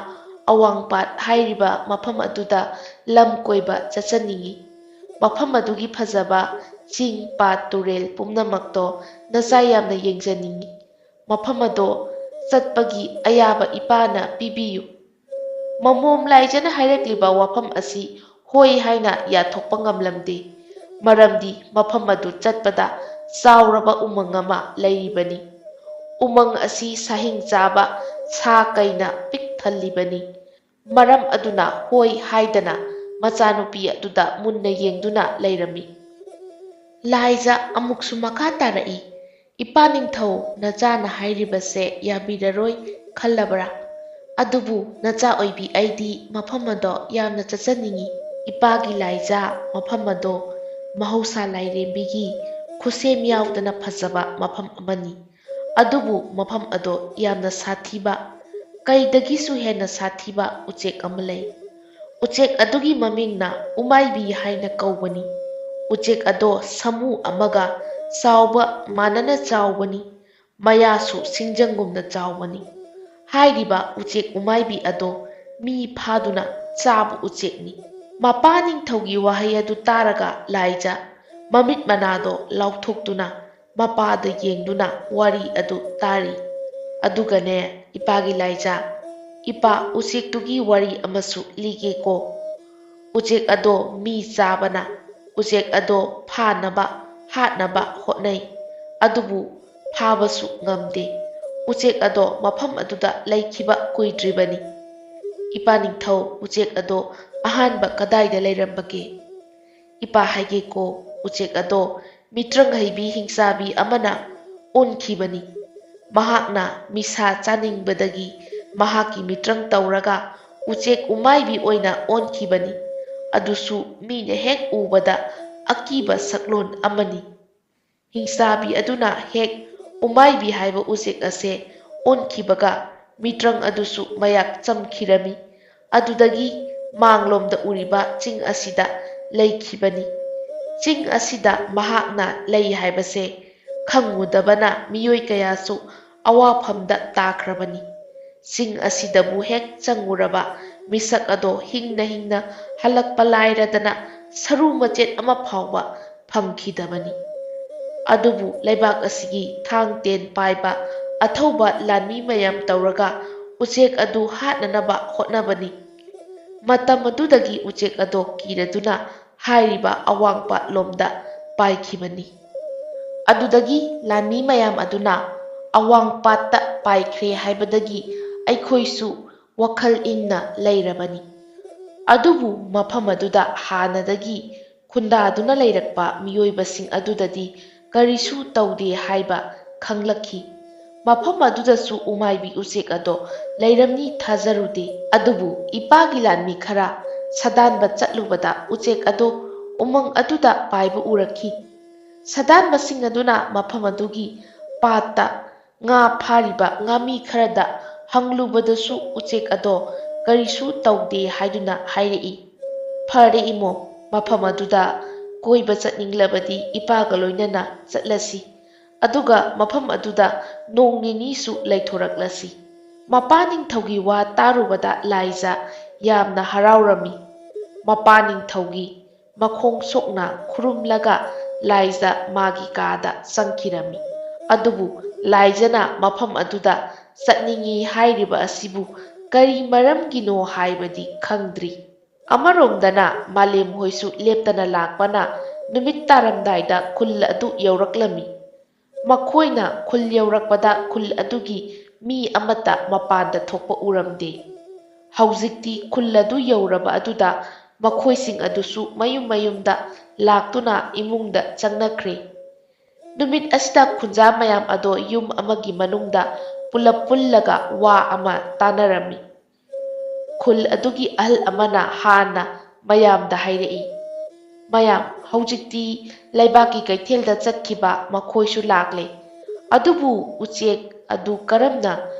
ꯑꯋꯥꯡꯄꯥꯠ ꯍꯥꯏꯔꯤꯕ ꯃꯐꯝ ꯑꯗꯨꯗ ꯂꯝ ꯀꯣꯏꯕ ꯆꯠꯆꯅꯤꯡꯉꯤ ꯃꯐꯝ ꯑꯗꯨꯒꯤ ꯐꯖꯕ ꯆꯤꯡ ꯄꯥꯠ ꯇꯨꯔꯦꯜ ꯄꯨꯝꯅꯃꯛꯇꯣ ꯅꯆꯥ ꯌꯥꯝꯅ ꯌꯦꯡꯖꯅꯤꯡꯉꯤ ꯃꯐꯝ ꯑꯗꯣ ꯆꯠꯄꯒꯤ ꯑꯌꯥꯕ ꯏꯄꯥꯅ ꯄꯤꯕꯤꯌꯨ ꯃꯃꯣꯝ ꯂꯥꯏꯖꯅ ꯍꯥꯏꯔꯛꯂꯤꯕ ꯋꯥꯐꯝ ꯑꯁꯤ ꯍꯣꯏ ꯍꯥꯏꯅ ꯌꯥꯊꯣꯛꯄ ꯉꯝꯂꯝꯗꯦ ꯃꯔꯝꯗꯤ ꯃꯐꯝ ꯑꯗꯨ ꯆꯠꯄꯗ ꯆꯥꯎꯔꯕ ꯎꯃꯪ ꯑꯃ ꯂꯩꯔꯤꯕꯅꯤ ꯎꯃꯪ ꯑꯁꯤ ꯁꯥꯍꯤꯡ ꯆꯥꯕ ꯁꯥ ꯀꯩꯅ ꯄꯤꯛ ꯊꯜꯂꯤꯕꯅꯤ ꯃꯔꯝ ꯑꯗꯨꯅ ꯍꯣꯏ ꯍꯥꯏꯗꯅ ꯃꯆꯥꯅꯨꯄꯤ ꯑꯗꯨꯗ ꯃꯨꯟꯅ ꯌꯦꯡꯗꯨꯅ ꯂꯩꯔꯝꯃꯤ ꯂꯥꯏꯖ ꯑꯃꯨꯛꯁꯨ ꯃꯈꯥ ꯇꯥꯔꯛꯏ ꯏꯄꯥ ꯅꯤꯡꯊꯧ ꯅꯆꯥꯅ ꯍꯥꯏꯔꯤꯕꯁꯦ ꯌꯥꯕꯤꯔꯔꯣꯏ ꯈꯜꯂꯕ꯭ꯔꯥ ꯑꯗꯨꯕꯨ ꯅꯆꯥ ꯑꯣꯏꯕꯤ ꯑꯩꯗꯤ ꯃꯐꯝ ꯑꯗꯣ ꯌꯥꯝꯅ ꯆꯠꯆꯅꯤꯡꯉꯤ ꯏꯄꯥꯒꯤ ꯂꯥꯏꯖ ꯃꯐꯝ ꯑꯗꯣ ꯃꯍꯧꯁꯥ ꯂꯥꯏꯔꯦꯝꯕꯤꯒꯤ ꯈꯨꯠꯁꯦꯝ ꯌꯥꯎꯗꯅ ꯐꯖꯕ ꯃꯐꯝ ꯑꯃꯅꯤ ꯑꯗꯨꯕꯨ ꯃꯐꯝ ꯑꯗꯣ ꯌꯥꯝꯅ ꯁꯥꯊꯤꯕ ꯀꯩꯗꯒꯤꯁꯨ ꯍꯦꯟꯅ ꯁꯥꯊꯤꯕ ꯎꯆꯦꯛ ꯑꯃ ꯂꯩ ꯎꯆꯦꯛ ꯑꯗꯨꯒꯤ ꯃꯃꯤꯡꯅ ꯎꯃꯥꯏꯕꯤ ꯍꯥꯏꯅ ꯀꯧꯕꯅꯤ ꯎꯆꯦꯛ ꯑꯗꯣ ꯁꯥꯃꯨ ꯑꯃꯒ ꯆꯥꯎꯕ ꯃꯥꯟꯅꯅ ꯆꯥꯎꯕꯅꯤ ꯃꯌꯥꯁꯨ ꯁꯤꯡꯖꯪꯒꯨꯝꯅ ꯆꯥꯎꯕꯅꯤ ꯍꯥꯏꯔꯤꯕ ꯎꯆꯦꯛ ꯎꯃꯥꯏꯕꯤ ꯑꯗꯣ ꯃꯤ ꯐꯥꯗꯨꯅ ꯆꯥꯕ ꯎꯆꯦꯛꯅꯤ ꯃꯄꯥ ꯅꯤꯡꯊꯧꯒꯤ ꯋꯥꯍꯩ ꯑꯗꯨ ꯇꯥꯔꯒ ꯂꯥꯏꯖ ꯃꯃꯤꯠ ꯃꯅꯥꯗꯣ ꯂꯥꯎꯊꯣꯛꯇꯨꯅ ꯃꯄꯥꯗ ꯌꯦꯡꯗꯨꯅ ꯋꯥꯔꯤ ꯑꯗꯨ ꯇꯥꯔꯤ ꯑꯗꯨꯒꯅꯦ ꯏꯄꯥꯒꯤ ꯂꯥꯏꯖ ꯏꯄꯥ ꯎꯆꯦꯛꯇꯨꯒꯤ ꯋꯥꯔꯤ ꯑꯃꯁꯨ ꯂꯤꯒꯦꯀꯣ ꯎꯆꯦꯛ ꯑꯗꯣ ꯃꯤ ꯆꯥꯕꯅ ꯎꯆꯦꯛ ꯑꯗꯣ ꯐꯥꯅꯕ ꯍꯥꯠꯅꯕ ꯍꯣꯠꯅꯩ, ꯑꯗꯨꯕꯨ ꯐꯥꯕꯁꯨ ꯉꯝꯗꯦ꯫ ꯎꯆꯦꯛ ꯑꯗꯣ ꯃꯐꯝ ꯑꯗꯨꯗ ꯂꯩꯈꯤꯕ ꯀꯨꯏꯗ꯭ꯔꯤꯕꯅꯤ꯫ ꯏꯄꯥꯅꯤꯡꯊꯧ, ꯎꯆꯦꯛ ꯑꯗꯣ ꯑꯍꯥꯟꯕ ꯀꯗꯥꯏꯗ ꯂꯩꯔꯝꯕꯒꯦ? ꯏꯄꯥ ꯍꯥꯏꯒꯦꯀꯣ, ꯎꯆꯦꯛ ꯑꯗꯣ ꯃꯤꯇ꯭ꯔꯪ ꯍꯩꯕꯤ ꯍꯤꯡꯆꯥꯕꯤ ꯑꯃꯅ ꯑꯣꯟꯈꯤꯕꯅꯤ꯫ ꯃꯍꯥꯛꯅ ꯃꯤꯁꯥ ꯆꯥꯅꯤꯡꯕꯗꯒꯤ ꯃꯍꯥꯛꯀꯤ ꯃꯤꯇ꯭ꯔꯪ ꯇꯧꯔꯒ ꯎꯆꯦꯛ ꯎꯃꯥꯏꯕꯤ ꯑꯣꯏꯅ ꯑꯣꯟꯈꯤꯕꯅꯤ꯫ ꯑꯗꯨꯁꯨ ꯃꯤꯅ ꯍꯦꯛ ꯎꯕꯗ ꯑꯀꯤꯕ ꯁꯛꯂꯣꯟ ꯑꯃꯅꯤ꯫ ꯍꯤꯡꯆꯥꯕꯤ ꯑꯗꯨꯅ ꯍꯦꯛ ꯎꯃꯥꯏꯕꯤ ꯍꯥꯏꯕ ꯎꯆꯦꯛ ꯑꯁꯦ ꯑꯣꯟꯈꯤꯕꯒ ꯃꯤꯇ꯭ꯔꯪ ꯑꯗꯨꯁꯨ ꯃꯌꯥꯛ ꯆꯝꯈꯤꯔꯝꯃꯤ꯫ ꯑꯗꯨꯗꯒꯤ ꯃꯥꯡꯂꯣꯝꯗ ꯎꯔꯤꯕ ꯆꯤꯡ ꯑꯁꯤꯗ ꯂꯩꯈꯤꯕꯅꯤ꯫ ꯆꯤꯡ ꯑꯁꯤꯗ ꯃꯍꯥꯛꯅ ꯂꯩ ꯍꯥꯏꯕꯁꯦ ꯈꯪꯉꯨꯗꯕꯅ ꯃꯤꯑꯣꯏ ꯀꯌꯥꯁꯨ ꯑꯋꯥꯐꯝꯗ ꯇꯥꯈ꯭ꯔꯕꯅꯤ꯫ ꯆꯤꯡ ꯑꯁꯤꯗꯕꯨ ꯍꯦꯛ ꯆꯪꯉꯨꯔꯕ ꯃꯤꯁꯛ ꯑꯗꯣ ꯍꯤꯡꯅ ꯍꯤꯡꯅ ꯍꯜꯂꯛꯄ ꯂꯥꯏꯔꯗꯅ ꯁꯔꯨ ꯃꯆꯦꯠ ꯑꯃ ꯐꯥꯎꯕ ꯐꯪꯈꯤꯗꯕꯅꯤ꯫ ꯑꯗꯨꯕꯨ ꯂꯩꯕꯥꯛ ꯑꯁꯤꯒꯤ ꯊꯥꯡ ꯇꯦꯟ ꯄꯥꯏꯕ ꯑꯊꯧꯕ ꯂꯥꯟꯃꯤ ꯃꯌꯥꯝ ꯇꯧꯔꯒ ꯎꯆꯦꯛ ꯑꯗꯨ ꯍꯥꯠꯅꯅꯕ ꯍꯣꯠꯅꯕꯅꯤ꯫ ꯃꯇꯝ ꯑꯗꯨꯗꯒꯤ ꯎꯆꯦꯛ ꯑꯗꯣ ꯀꯤꯔꯗꯨꯅ ꯍꯥꯏꯔꯤꯕ ꯑꯋꯥꯡꯄꯥꯠ ꯂꯣꯝꯗ ꯄꯥꯏꯈꯤꯕꯅꯤ꯫ ꯑꯗꯨꯗꯒꯤ ꯂꯥꯟꯃꯤ ꯃꯌꯥꯝ ꯑꯗꯨꯅ ꯑꯋꯥꯡꯄꯥꯠꯇ ꯄꯥꯏꯈ꯭ꯔꯦ ꯍꯥꯏꯕꯗꯒꯤ ꯑꯩꯈꯣꯏꯁꯨ ꯋꯥꯈꯜ ꯏꯪꯅ ꯂꯩꯔꯕꯅꯤ꯫ ꯑꯗꯨꯕꯨ ꯃꯐꯝ ꯑꯗꯨꯗ ꯍꯥꯟꯅꯗꯒꯤ ꯈꯨꯟꯗꯥꯗꯨꯅ ꯂꯩꯔꯛꯄ ꯃꯤꯑꯣꯏꯕꯁꯤꯡ ꯑꯗꯨꯗꯗꯤ ꯀꯔꯤꯁꯨ ꯇꯧꯗꯦ ꯍꯥꯏꯕ ꯈꯪꯂꯛꯈꯤ꯫ ꯃꯐꯝ ꯑꯗꯨꯗꯁꯨ ꯎꯃꯥꯏꯕꯤ ꯎꯆꯦꯛ ꯑꯗꯣ ꯂꯩꯔꯝꯅꯤ ꯊꯥꯖꯔꯨꯗꯦ꯫ ꯑꯗꯨꯕꯨ ꯏꯄꯥꯒꯤ ꯂꯥꯟꯃꯤ ꯈꯔ ꯁꯥꯗꯥꯟꯕ ꯆꯠꯂꯨꯕꯗ ꯎꯆꯦꯛ ꯑꯗꯣ ꯎꯃꯪ ꯑꯗꯨꯗ ꯄꯥꯏꯕ ꯎꯔꯛꯈꯤ꯫ ꯁꯥꯗꯥꯟꯕꯁꯤꯡ ꯑꯗꯨꯅ ꯃꯐꯝ ꯑꯗꯨꯒꯤ ꯄꯥꯠꯇ ꯉꯥ ꯐꯥꯔꯤꯕ ꯉꯥꯃꯤ ꯈꯔꯗ ꯍꯪꯂꯨꯕꯗꯁꯨ ꯎꯆꯦꯛ ꯑꯗꯣ ꯀꯔꯤꯁꯨ ꯇꯧꯗꯦ ꯍꯥꯏꯗꯨꯅ ꯍꯥꯏꯔꯛꯏ꯫ ꯐꯔꯦ ꯏꯃꯣ, ꯃꯐꯝ ꯑꯗꯨꯗ ꯀꯣꯏꯕ ꯆꯠꯅꯤꯡꯂꯕꯗꯤ ꯏꯄꯥꯒ ꯂꯣꯏꯅꯅ ꯆꯠꯂꯁꯤ, ꯑꯗꯨꯒ ꯃꯐꯝ ꯑꯗꯨꯗ ꯅꯣꯡ ꯅꯤꯅꯤꯁꯨ ꯂꯩꯊꯣꯔꯛꯂꯁꯤ꯫ ꯃꯄꯥꯅꯤꯡꯊꯧꯒꯤ ꯋꯥ ꯇꯥꯔꯨꯕꯗ ꯂꯥꯏꯖ ꯌꯥꯝꯅ ꯍꯔꯥꯎꯔꯝꯃꯤ꯫ ꯃꯄꯥꯅꯤꯡꯊꯧꯒꯤ ꯃꯈꯣꯡ ꯁꯣꯛꯅ ꯈꯨꯔꯨꯝꯂꯒ ꯂꯥꯏꯖ ꯃꯥꯒꯤ ꯀꯥꯗ ꯆꯪꯈꯤꯔꯝꯃꯤ꯫ ꯑꯗꯨꯕꯨ ꯂꯥꯏꯖꯅ ꯃꯐꯝ ꯑꯗꯨꯗ ꯆꯠꯅꯤꯡꯉꯤ ꯍꯥꯏꯔꯤꯕ ꯑꯁꯤꯕꯨ ꯀꯔꯤ ꯃꯔꯝꯒꯤꯅꯣ ꯍꯥꯏꯕꯗꯤ ꯈꯪꯗ꯭ꯔꯤ꯫ ꯑꯃꯔꯣꯝꯗꯅ ꯃꯥꯂꯦꯝ ꯍꯣꯏꯁꯨ ꯂꯦꯞꯇꯅ ꯂꯥꯛꯄꯅ ꯅꯨꯃꯤꯠ ꯇꯥꯔꯝꯗꯥꯏꯗ ꯈꯨꯜ ꯑꯗꯨ ꯌꯧꯔꯛꯂꯝꯃꯤ꯫ ꯃꯈꯣꯏꯅ ꯈꯨꯜ ꯌꯧꯔꯛꯄꯗ ꯈꯨꯜ ꯑꯗꯨꯒꯤ ꯃꯤ ꯑꯃꯠꯇ ꯃꯄꯥꯟꯗ ꯊꯣꯛꯄ ꯎꯔꯝꯗꯦ꯫ ꯍꯧꯖꯤꯛꯇꯤ ꯈꯨꯜ ꯑꯗꯨ ꯌꯧꯔꯕ ꯑꯗꯨꯗ ꯃꯈꯣꯏꯁꯤꯡ ꯑꯗꯨꯁꯨ ꯃꯌꯨꯝ ꯃꯌꯨꯝꯗ ꯂꯥꯛꯇꯨꯅ ꯏꯃꯨꯡꯗ ꯆꯪꯅꯈ꯭ꯔꯦ꯫ ꯅꯨꯃꯤꯠ ꯑꯁꯤꯗ ꯈꯨꯟꯖꯥ ꯃꯌꯥꯝ ꯑꯗꯣ ꯌꯨꯝ ꯑꯃꯒꯤ ꯃꯅꯨꯡꯗ ꯄꯨꯂꯞ ꯄꯨꯜꯂꯒ ꯋꯥ ꯑꯃ ꯇꯥꯅꯔꯝꯃꯤ꯫ ꯈꯨꯜ ꯑꯗꯨꯒꯤ ꯑꯍꯜ ꯑꯃꯅ ꯍꯥꯟꯅ ꯃꯌꯥꯝꯗ ꯍꯥꯏꯔꯛꯏ, "ꯃꯌꯥꯝ, ꯍꯧꯖꯤꯛꯇꯤ ꯂꯩꯕꯥꯛꯀꯤ ꯀꯩꯊꯦꯜꯗ ꯆꯠꯈꯤꯕ ꯃꯈꯣꯏꯁꯨ ꯂꯥꯛꯂꯦ꯫ ꯑꯗꯨꯕꯨ ꯎꯆꯦꯛ ꯑꯗꯨ ꯀꯔꯝꯅ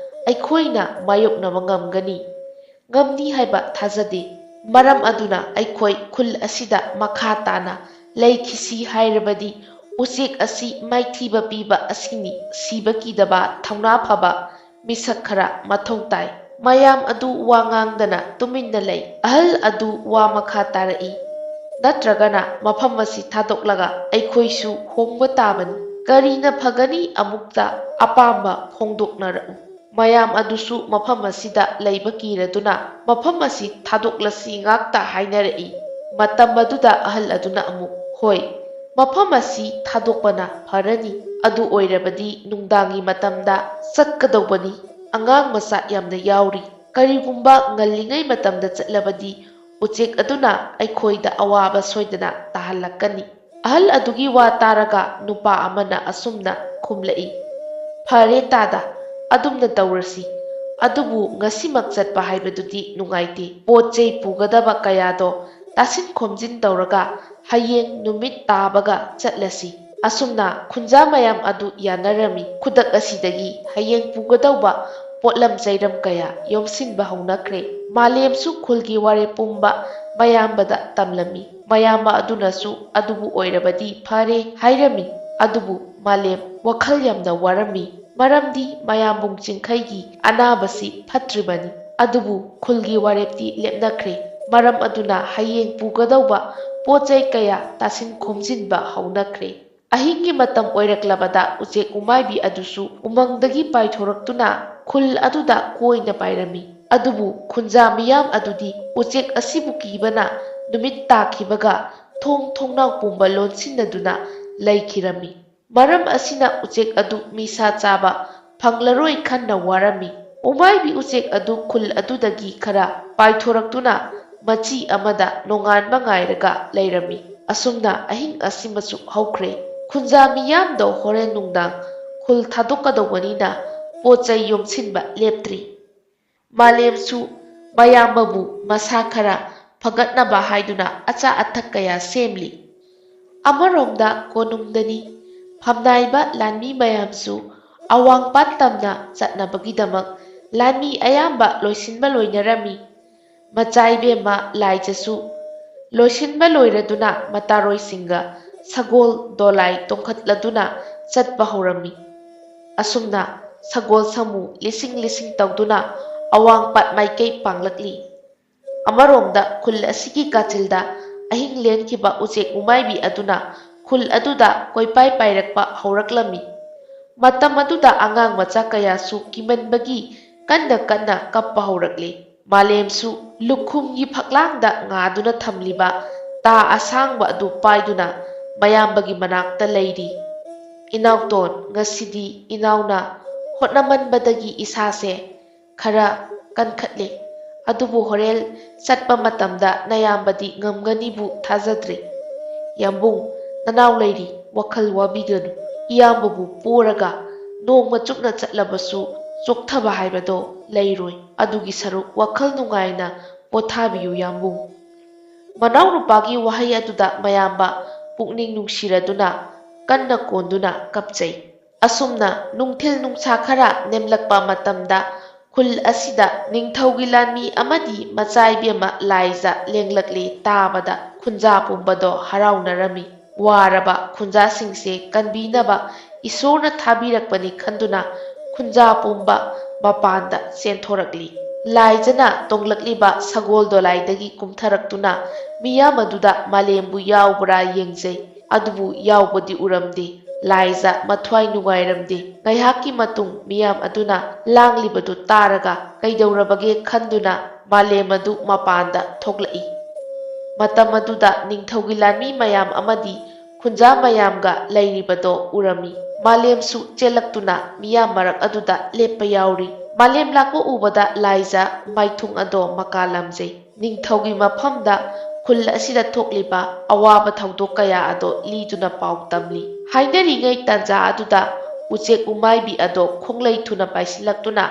ꯑꯩꯈꯣꯏꯅ ꯃꯥꯌꯣꯛꯅꯕ ꯉꯝꯒꯅꯤ? ꯉꯝꯅꯤ ꯍꯥꯏꯕ ꯊꯥꯖꯗꯦ꯫ ꯃꯔꯝ ꯑꯗꯨꯅ ꯑꯩꯈꯣꯏ ꯈꯨꯜ ꯑꯁꯤꯗ ꯃꯈꯥ ꯇꯥꯅ ꯂꯩꯈꯤꯁꯤ ꯍꯥꯏꯔꯕꯗꯤ ꯎꯆꯦꯛ ꯑꯁꯤ ꯃꯥꯏꯊꯤꯕ ꯄꯤꯕ ꯑꯁꯤꯅꯤ꯫ ꯁꯤꯕ ꯀꯤꯗꯕ ꯊꯧꯅꯥ ꯐꯕ ꯃꯤꯁꯛ ꯈꯔ ꯃꯊꯧ ꯇꯥꯏ"꯫ ꯃꯌꯥꯝ ꯑꯗꯨ ꯋꯥ ꯉꯥꯡꯗꯅ ꯇꯨꯃꯤꯟꯅ ꯂꯩ꯫ ꯑꯍꯜ ꯑꯗꯨ ꯋꯥ ꯃꯈꯥ ꯇꯥꯔꯛꯏ, "ꯅꯠꯇ꯭ꯔꯒꯅ ꯃꯐꯝ ꯑꯁꯤ ꯊꯥꯗꯣꯛꯂꯒ ꯑꯩꯈꯣꯏꯁꯨ ꯍꯣꯡꯕ ꯇꯥꯕꯅꯤ꯫ ꯀꯔꯤꯅ ꯐꯒꯅꯤ? ꯑꯃꯨꯛꯇ ꯑꯄꯥꯝꯕ ꯐꯣꯡꯗꯣꯛꯅꯔꯛꯎ"꯫ ꯃꯌꯥꯝ ꯑꯗꯨꯁꯨ ꯃꯐꯝ ꯑꯁꯤꯗ ꯂꯩꯕ ꯀꯤꯔꯗꯨꯅ ꯃꯐꯝ ꯑꯁꯤ ꯊꯥꯗꯣꯛꯂꯁꯤ ꯉꯥꯛꯇ ꯍꯥꯏꯅꯔꯛꯏ꯫ ꯃꯇꯝ ꯑꯗꯨꯗ ꯑꯍꯜ ꯑꯗꯨꯅ ꯑꯃꯨꯛ, "ꯍꯣꯏ, ꯃꯐꯝ ꯑꯁꯤ ꯊꯥꯗꯣꯛꯄꯅ ꯐꯔꯅꯤ꯫ ꯑꯗꯨ ꯑꯣꯏꯔꯕꯗꯤ ꯅꯨꯡꯗꯥꯡꯒꯤ ꯃꯇꯝꯗ ꯆꯠꯀꯗꯧꯕꯅꯤ꯫ ꯑꯉꯥꯡ ꯃꯆꯥ ꯌꯥꯝꯅ ꯌꯥꯎꯔꯤ꯫ ꯀꯔꯤꯒꯨꯝꯕ ꯉꯜꯂꯤꯉꯩ ꯃꯇꯝꯗ ꯆꯠꯂꯕꯗꯤ ꯎꯆꯦꯛ ꯑꯗꯨꯅ ꯑꯩꯈꯣꯏꯗ ꯑꯋꯥꯕ ꯁꯣꯏꯗꯅ ꯇꯥꯍꯜꯂꯛꯀꯅꯤ"꯫ ꯑꯍꯜ ꯑꯗꯨꯒꯤ ꯋꯥ ꯇꯥꯔꯒ ꯅꯨꯄꯥ ꯑꯃꯅ ꯑꯁꯨꯝꯅ ꯈꯨꯝꯂꯛꯏ, "ꯐꯔꯦ ꯇꯥꯗ, ꯑꯗꯨꯝꯅ ꯇꯧꯔꯁꯤ꯫ ꯑꯗꯨꯕꯨ ꯉꯁꯤꯃꯛ ꯆꯠꯄ ꯍꯥꯏꯕꯗꯨꯗꯤ ꯅꯨꯡꯉꯥꯏꯇꯦ꯫ ꯄꯣꯠ ꯆꯩ ꯄꯨꯒꯗꯕ ꯀꯌꯥꯗꯣ ꯇꯥꯁꯤꯟ ꯈꯣꯝꯖꯤꯟ ꯇꯧꯔꯒ ꯍꯌꯦꯡ ꯅꯨꯃꯤꯠ ꯇꯥꯕꯒ ꯆꯠꯂꯁꯤ"꯫ ꯑꯁꯨꯝꯅ ꯈꯨꯟꯖꯥ ꯃꯌꯥꯝ ꯑꯗꯨ ꯌꯥꯅꯔꯝꯃꯤ꯫ ꯈꯨꯗꯛ ꯑꯁꯤꯗꯒꯤ ꯍꯌꯦꯡ ꯄꯨꯒꯗꯧꯕ ꯄꯣꯠꯂꯝ ꯆꯩꯔꯝ ꯀꯌా ꯌꯣꯝꯁꯤꯟꯕ ꯍꯧꯅꯈ꯭ꯔꯦ꯫ ꯃꯥꯂꯦꯝꯁꯨ ꯈꯨꯜꯒꯤ ꯋꯥꯔꯦꯞ ꯄꯨꯝꯕ ꯃꯌꯥꯝꯕꯗ ꯇꯝꯂꯝꯃꯤ꯫ ꯃꯌꯥꯝꯕ ꯑꯗꯨꯅꯁꯨ ꯑꯗꯨꯕꯨ ꯑꯣꯏꯔꯕꯗꯤ ꯐꯔꯦ ꯍꯥꯏꯔꯝꯃꯤ꯫ ꯑꯗꯨꯕꯨ ꯃꯥꯂꯦꯝ ꯋꯥꯈꯜ ꯌꯥꯝꯅ ꯋꯥꯔꯝꯃꯤ꯫ ꯃꯔꯝꯗꯤ ꯃꯌꯥꯝꯕꯨꯡ ꯆꯤꯡꯈꯩꯒꯤ ꯑꯅꯥꯕꯁꯤ ꯐꯠꯇ꯭ꯔꯤꯕꯅꯤ꯫ ꯑꯗꯨꯕꯨ ꯈꯨꯜꯒꯤ ꯋꯥꯔꯦꯞꯇꯤ ꯂꯦꯞꯅꯈ꯭ꯔꯦ꯫ ꯃꯔꯝ ꯑꯗꯨꯅ ꯍꯌꯦꯡ ꯄꯨꯒꯗꯧꯕ ꯄꯣꯠ ꯆꯩ ꯀꯌꯥ ꯇꯥꯁꯤꯟ ꯈꯣꯝꯖꯤꯟꯕ ꯍꯧꯅꯈ꯭ꯔꯦ꯫ ꯑꯍꯤꯡꯒꯤ ꯃꯇꯝ ꯑꯣꯏꯔꯛꯂꯕꯗ ꯎꯆꯦꯛ ꯎꯃꯥꯏꯕꯤ ꯑꯗꯨꯁꯨ ꯎꯃꯪꯗꯒꯤ ꯄꯥꯏꯊꯣꯔꯛꯇꯨꯅ ꯈꯨꯜ ꯑꯗꯨꯗ ꯀꯣꯏꯅ ꯄꯥꯏꯔꯝꯃꯤ꯫ ꯑꯗꯨꯕꯨ ꯈꯨꯟꯖꯥ ꯃꯤꯌꯥꯝ ꯑꯗꯨꯗꯤ ꯎꯆꯦꯛ ꯑꯁꯤꯕꯨ ꯀꯤꯕꯅ ꯅꯨꯃꯤꯠ ꯇꯥꯈꯤꯕꯒ ꯊꯣꯡ ꯊꯣꯡꯅꯥꯎ ꯄꯨꯝꯕ ꯂꯣꯟꯁꯤꯟꯅꯗꯨꯅ ꯂꯩꯈꯤꯔꯝꯃꯤ꯫ ꯃꯔꯝ ꯑꯁꯤꯅ ꯎꯆꯦꯛ ꯑꯗꯨ ꯃꯤꯁꯥ ꯆꯥꯕ ꯐꯪꯂꯔꯣꯏ ꯈꯟꯅ ꯋꯥꯔꯝꯃꯤ꯫ ꯎꯃꯥꯏꯕꯤ ꯎꯆꯦꯛ ꯑꯗꯨ ꯈꯨꯜ ꯑꯗꯨꯗꯒꯤ ꯈꯔ ꯄꯥꯏꯊꯣꯔꯛꯇꯨꯅ ꯃꯆꯤ ꯑꯃꯗ ꯅꯣꯡꯉꯥꯟꯕ ꯉꯥꯏꯔꯒ ꯂꯩꯔꯝꯃꯤ꯫ ꯑꯁꯨꯝꯅ ꯑꯍꯤꯡ ꯑꯁꯤꯃꯁꯨ ꯍꯧꯈ꯭ꯔꯦ꯫ ꯈꯨꯟꯖꯥ ꯃꯤꯌꯥꯝꯗꯣ ꯍꯣꯔꯦꯟ ꯅꯨꯡꯗꯥꯡ ꯈꯨꯜ ꯊꯥꯗꯣꯛꯀꯗꯧꯕꯅꯤꯅ ꯄꯣꯠꯆꯩ ꯌꯣꯝꯁꯤꯟꯕ ꯂꯦꯞꯇ꯭ꯔꯤ꯫ ꯃꯥꯂꯦꯝꯁꯨ ꯃꯌꯥꯝꯕꯕꯨ ꯃꯁꯥ ꯈꯔ ꯐꯒꯠꯅꯕ ꯍꯥꯏꯗꯨꯅ ꯑꯆꯥ ꯑꯊꯛ ꯀꯌꯥ ꯁꯦꯝꯂꯤ꯫ ꯑꯃꯔꯣꯝꯗ ꯀꯣꯅꯨꯡꯗꯅꯤ ꯐꯝꯅꯥꯏꯕ ꯂꯥꯟꯃꯤ ꯃꯌꯥꯝꯁꯨ ꯑꯋꯥꯡꯄꯥꯠ ꯇꯝꯅ ꯆꯠꯅꯕꯒꯤꯗꯃꯛ ꯂꯥꯟꯃꯤ ꯑꯌꯥꯝꯕ ꯂꯣꯏꯁꯤꯟꯕ ꯂꯣꯏꯅꯔꯝꯃꯤ꯫ ꯃꯆꯥꯏꯕꯦꯝꯃ ꯂꯥꯏꯖꯁꯨ ꯂꯣꯏꯁꯤꯟꯕ ꯂꯣꯏꯔꯗꯨꯅ ꯃꯇꯥꯔꯣꯏꯁꯤꯡꯒ ꯁꯒꯣꯜ ꯗꯣꯂꯥꯏ ꯇꯣꯡꯈꯠꯂꯗꯨꯅ ꯆꯠꯄ ꯍꯧꯔꯝꯃꯤ꯫ ꯑꯁꯨꯝꯅ ꯁꯒꯣꯜ ꯁꯃꯨ ꯂꯤꯁꯤꯡ ꯂꯤꯁꯤꯡ ꯇꯧꯗꯨꯅ ꯑꯋꯥꯡꯄꯥꯠ ꯃꯥꯏꯀꯩ ꯄꯥꯡꯂꯛꯂꯤ꯫ ꯑꯃꯔꯣꯝꯗ ꯈꯨꯜ ꯑꯁꯤꯒꯤ ꯀꯥꯆꯤꯜꯗ ꯑꯍꯤꯡ ꯂꯦꯟꯈꯤꯕ ꯎꯆꯦꯛ ꯎꯃꯥꯏꯕꯤ ꯑꯗꯨꯅ ꯈꯨꯜ ꯑꯗꯨꯗ ꯀꯣꯏꯄꯥꯏ ꯄꯥꯏꯔꯛꯄ ꯍꯧꯔꯛꯂꯝꯃꯤ꯫ ꯃꯇꯝ ꯑꯗꯨꯗ ꯑꯉꯥꯡ ꯃꯆꯥ ꯀꯌꯥꯁꯨ ꯀꯤꯃꯟꯕꯒꯤ ꯀꯟꯅ ꯀꯟꯅ ꯀꯞꯄ ꯍꯧꯔꯛꯂꯤ꯫ ꯃꯥꯂꯦꯝꯁꯨ ꯂꯨꯈꯨꯝꯒꯤ ꯐꯛꯂꯥꯡꯗ ꯉꯥꯗꯨꯅ ꯊꯝꯂꯤꯕ ꯇꯥ ꯑꯁꯥꯡꯕ ꯑꯗꯨ ꯄꯥꯏꯗꯨꯅ ꯃꯌꯥꯝꯕꯒꯤ ꯃꯅꯥꯛꯇ ꯂꯩꯔꯤ꯫ ꯏꯅꯥꯎꯇꯣꯟ, ꯉꯁꯤꯗꯤ ꯏꯅꯥꯎꯅ ꯍꯣꯠꯅꯃꯟꯕꯗꯒꯤ ꯏꯁꯥꯁꯦ ꯈꯔ ꯀꯟꯈꯠꯂꯦ꯫ ꯑꯗꯨꯕꯨ ꯍꯣꯔꯦꯟ ꯆꯠꯄ ꯃꯇꯝꯗ ꯅꯌꯥꯝꯕꯗꯤ ꯉꯝꯒꯅꯤꯕꯨ ꯊꯥꯖꯗ꯭ꯔꯦ꯫ ꯌꯥꯝꯕꯨꯡ, ꯅꯅꯥꯎ ꯂꯩꯔꯤ, ꯋꯥꯈꯜ ꯋꯥꯕꯤꯒꯅꯨ꯫ ꯏꯌꯥꯝꯕꯕꯨ ꯄꯣꯔꯒ ꯅꯣꯡꯃ ꯆꯨꯞꯅ ꯆꯠꯂꯕꯁꯨ ꯆꯣꯛꯊꯕ ꯍꯥꯏꯕꯗꯣ ꯂꯩꯔꯣꯏ꯫ ꯑꯗꯨꯒꯤ ꯁꯔꯨꯛ ꯋꯥꯈꯜ ꯅꯨꯡꯉꯥꯏꯅ ꯄꯣꯊꯥꯕꯤꯌꯨ ꯌꯥꯝꯕꯨꯡ꯫ ꯃꯅꯥꯎꯅꯨꯄꯥꯒꯤ ꯋꯥꯍꯩ ꯑꯗꯨꯗ ꯃꯌꯥꯝꯕ ꯄꯨꯛꯅꯤꯡ ꯅꯨꯡꯁꯤꯔꯗꯨꯅ ꯀꯟꯅ ꯀꯣꯟꯗꯨꯅ ꯀꯞꯆꯩ꯫ ꯑꯁꯨꯝꯅ ꯅꯨꯡꯊꯤꯜ ꯅꯨꯡꯁꯥ ꯈꯔ ꯅꯦꯝꯂꯛꯄ ꯃꯇꯝꯗ ꯈꯨꯜ ꯑꯁꯤꯗ ꯅꯤꯡꯊꯧꯒꯤ ꯂꯥꯟꯃꯤ ꯑꯃꯗꯤ ꯃꯆꯥꯏꯕꯦꯝꯃ ꯂꯥꯏꯖ ꯂꯦꯡꯂꯛꯂꯤ ꯇꯥꯕꯗ ꯈꯨꯟꯖꯥ ꯄꯨꯝꯕꯗꯣ ꯍꯔꯥꯎꯅꯔꯝꯃꯤ꯫ ꯋꯥꯔꯕ ꯈꯨꯟꯖꯥꯁꯤꯡꯁꯦ ꯀꯟꯕꯤꯅꯕ ꯏꯁꯣꯔꯅ ꯊꯥꯕꯤꯔꯛꯄꯅꯤ ꯈꯟꯗꯨꯅ ꯈꯨꯟꯖꯥ ꯄꯨꯝꯕ ꯃꯄꯥꯟꯗ ꯆꯦꯟꯊꯣꯔꯛꯂꯤ꯫ ꯂꯥꯏꯖꯅ ꯇꯣꯡꯂꯛꯂꯤꯕ ꯁꯒꯣꯜ ꯗꯣꯂꯥꯏꯗꯒꯤ ꯀꯨꯝꯊꯔꯛꯇꯨꯅ ꯃꯤꯌꯥꯝ ꯑꯗꯨꯗ ꯃꯥꯂꯦꯝꯕꯨ ꯌꯥꯎꯕ꯭ꯔꯥ ꯌꯦꯡꯖꯩ꯫ ꯑꯗꯨꯕꯨ ꯌꯥꯎꯕꯗꯤ ꯎꯔꯝꯗꯦ꯫ ꯂꯥꯏꯖ ꯃꯊ꯭ꯋꯥꯏ ꯅꯨꯡꯉꯥꯏꯔꯝꯗꯦ꯫ ꯉꯥꯏꯍꯥꯛꯀꯤ ꯃꯇꯨꯡ ꯃꯤꯌꯥꯝ ꯑꯗꯨꯅ ꯂꯥꯡꯂꯤꯕꯗꯨ ꯇꯥꯔꯒ ꯀꯩꯗꯧꯔꯕꯒꯦ ꯈꯟꯗꯨꯅ ꯃꯥꯂꯦꯝ ꯑꯗꯨ ꯃꯄꯥꯟꯗ ꯊꯣꯛꯂꯛꯏ꯫ ꯃꯇꯝ ꯑꯗꯨꯗ ꯅꯤꯡꯊꯧꯒꯤ ꯂꯥꯟꯃꯤ ꯃꯌꯥꯝ ꯑꯃꯗꯤ ꯈꯨꯟꯖꯥ ꯃꯌꯥꯝꯒ ꯂꯩꯔꯤꯕꯗꯣ ꯎꯔꯝꯃꯤ꯫ ꯃꯥꯂꯦꯝꯁꯨ ꯆꯦꯜꯂꯛꯇꯨꯅ ꯃꯤꯌꯥꯝ ꯃꯔꯛ ꯑꯗꯨꯗ ꯂꯦꯞꯄ ꯌꯥꯎꯔꯤ꯫ ꯃꯥꯂꯦꯝ ꯂꯥꯛꯄ ꯎꯕꯗ ꯂꯥꯏꯖ ꯃꯥꯏꯊꯨꯡ ꯑꯗꯣ ꯃꯀꯥ ꯂꯝꯖꯩ꯫ ꯅꯤꯡꯊꯧꯒꯤ ꯃꯐꯝꯗ ꯈꯨꯜ ꯑꯁꯤꯗ ꯊꯣꯛꯂꯤꯕ ꯑꯋꯥꯕ ꯊꯧꯗꯣꯛ ꯀꯌꯥ ꯑꯗꯣ ꯂꯤꯗꯨꯅ ꯄꯥꯎ ꯇꯝꯂꯤ꯫ ꯍꯥꯏꯅꯔꯤꯉꯩ ꯇꯥꯟꯖꯥ ꯑꯗꯨꯗ ꯎꯆꯦꯛ ꯎꯃꯥꯏꯕꯤ ꯑꯗꯣ ꯈꯣꯡꯂꯩ ꯊꯨꯅ ꯄꯥꯏꯁꯤꯜꯂꯛꯇꯨꯅ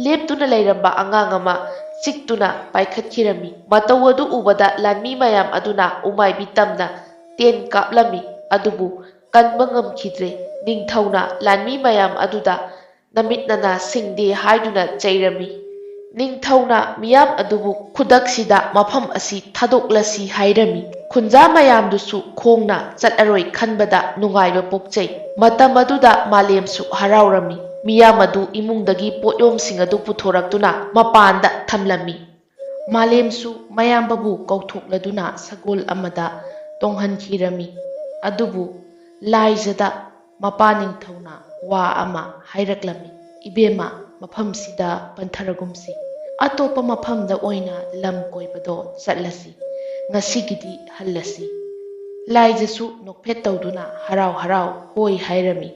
ꯂꯦꯞꯇꯨꯅ ꯂꯩꯔꯝꯕ ꯑꯉꯥꯡ ꯑꯃ ꯆꯤꯛꯇꯨꯅ ꯄꯥꯏꯈꯠꯈꯤꯔꯝꯃꯤ꯫ ꯃꯇꯧ ꯑꯗꯨ ꯎꯕꯗ ꯂꯥꯟꯃꯤ ꯃꯌꯥꯝ ꯑꯗꯨꯅ ꯎꯃꯥꯏꯕꯤ ꯇꯝꯅ ꯇꯦꯟ ꯀꯥꯞꯂꯝꯃꯤ꯫ ꯑꯗꯨꯕꯨ ꯀꯟꯕ ꯉꯝꯈꯤꯗ꯭ꯔꯦ꯫ ꯅꯤꯡꯊꯧꯅ ꯂꯥꯟꯃꯤ ꯃꯌꯥꯝ ꯑꯗꯨꯗ ꯅꯃꯤꯠ ꯅꯅꯥ ꯁꯤꯡꯗꯦ ꯍꯥꯏꯗꯨꯅ ꯆꯩꯔꯝꯃꯤ꯫ ꯅꯤꯡꯊꯧꯅ ꯃꯤꯌꯥꯝ ꯑꯗꯨꯕꯨ ꯈꯨꯗꯛꯁꯤꯗ ꯃꯐꯝ ꯑꯁꯤ ꯊꯥꯗꯣꯛꯂꯁꯤ ꯍꯥꯏꯔꯝꯃꯤ꯫ ꯈꯨꯟꯖꯥ ꯃꯌꯥꯝꯗꯨꯁꯨ ꯈꯣꯡꯅ ꯆꯠꯂꯔꯣꯏ ꯈꯟꯕꯗ ꯅꯨꯡꯉꯥꯏꯕ ꯄꯣꯛꯆꯩ꯫ ꯃꯇꯝ ꯑꯗꯨꯗ ꯃꯥꯂꯦꯝꯁꯨ ꯍꯔꯥꯎꯔꯝꯃꯤ꯫ ꯃꯤꯌꯥꯝ ꯑꯗꯨ ꯏꯃꯨꯡꯗꯒꯤ ꯄꯣꯠꯌꯣꯝꯁꯤꯡ ꯑꯗꯨ ꯄꯨꯊꯣꯔꯛꯇꯨꯅ ꯃꯄꯥꯟꯗ ꯊꯝꯂꯝꯃꯤ꯫ ꯃꯥꯂꯦꯝꯁꯨ ꯃꯌꯥꯝꯕꯕꯨ ꯀꯧꯊꯣꯛꯂꯗꯨꯅ ꯁꯒꯣꯜ ꯑꯃꯗ ꯇꯣꯡꯍꯟꯈꯤꯔꯝꯃꯤ꯫ ꯑꯗꯨꯕꯨ ꯂꯥꯏꯖꯗ ꯃꯄꯥꯅꯤꯡꯊꯧꯅ ꯋꯥ ꯑꯃ ꯍꯥꯏꯔꯛꯂꯝꯃꯤ꯫ ꯏꯕꯦꯝꯃ, ꯃꯐꯝꯁꯤꯗ ꯄꯟꯊꯔꯒꯨꯝꯁꯤ꯫ ꯑꯇꯣꯞꯄ ꯃꯐꯝꯗ ꯑꯣꯏꯅ ꯂꯝ ꯀꯣꯏꯕꯗꯣ ꯆꯠꯂꯁꯤ꯫ ꯉꯁꯤꯒꯤꯗꯤ ꯍꯜꯂꯁꯤ꯫ ꯂꯥꯏꯖꯁꯨ ꯅꯣꯛꯐꯦꯠ ꯇꯧꯗꯨꯅ ꯍꯔꯥꯎ ꯍꯔꯥꯎ ꯍꯣꯏ ꯍꯥꯏꯔꯝꯃꯤ꯫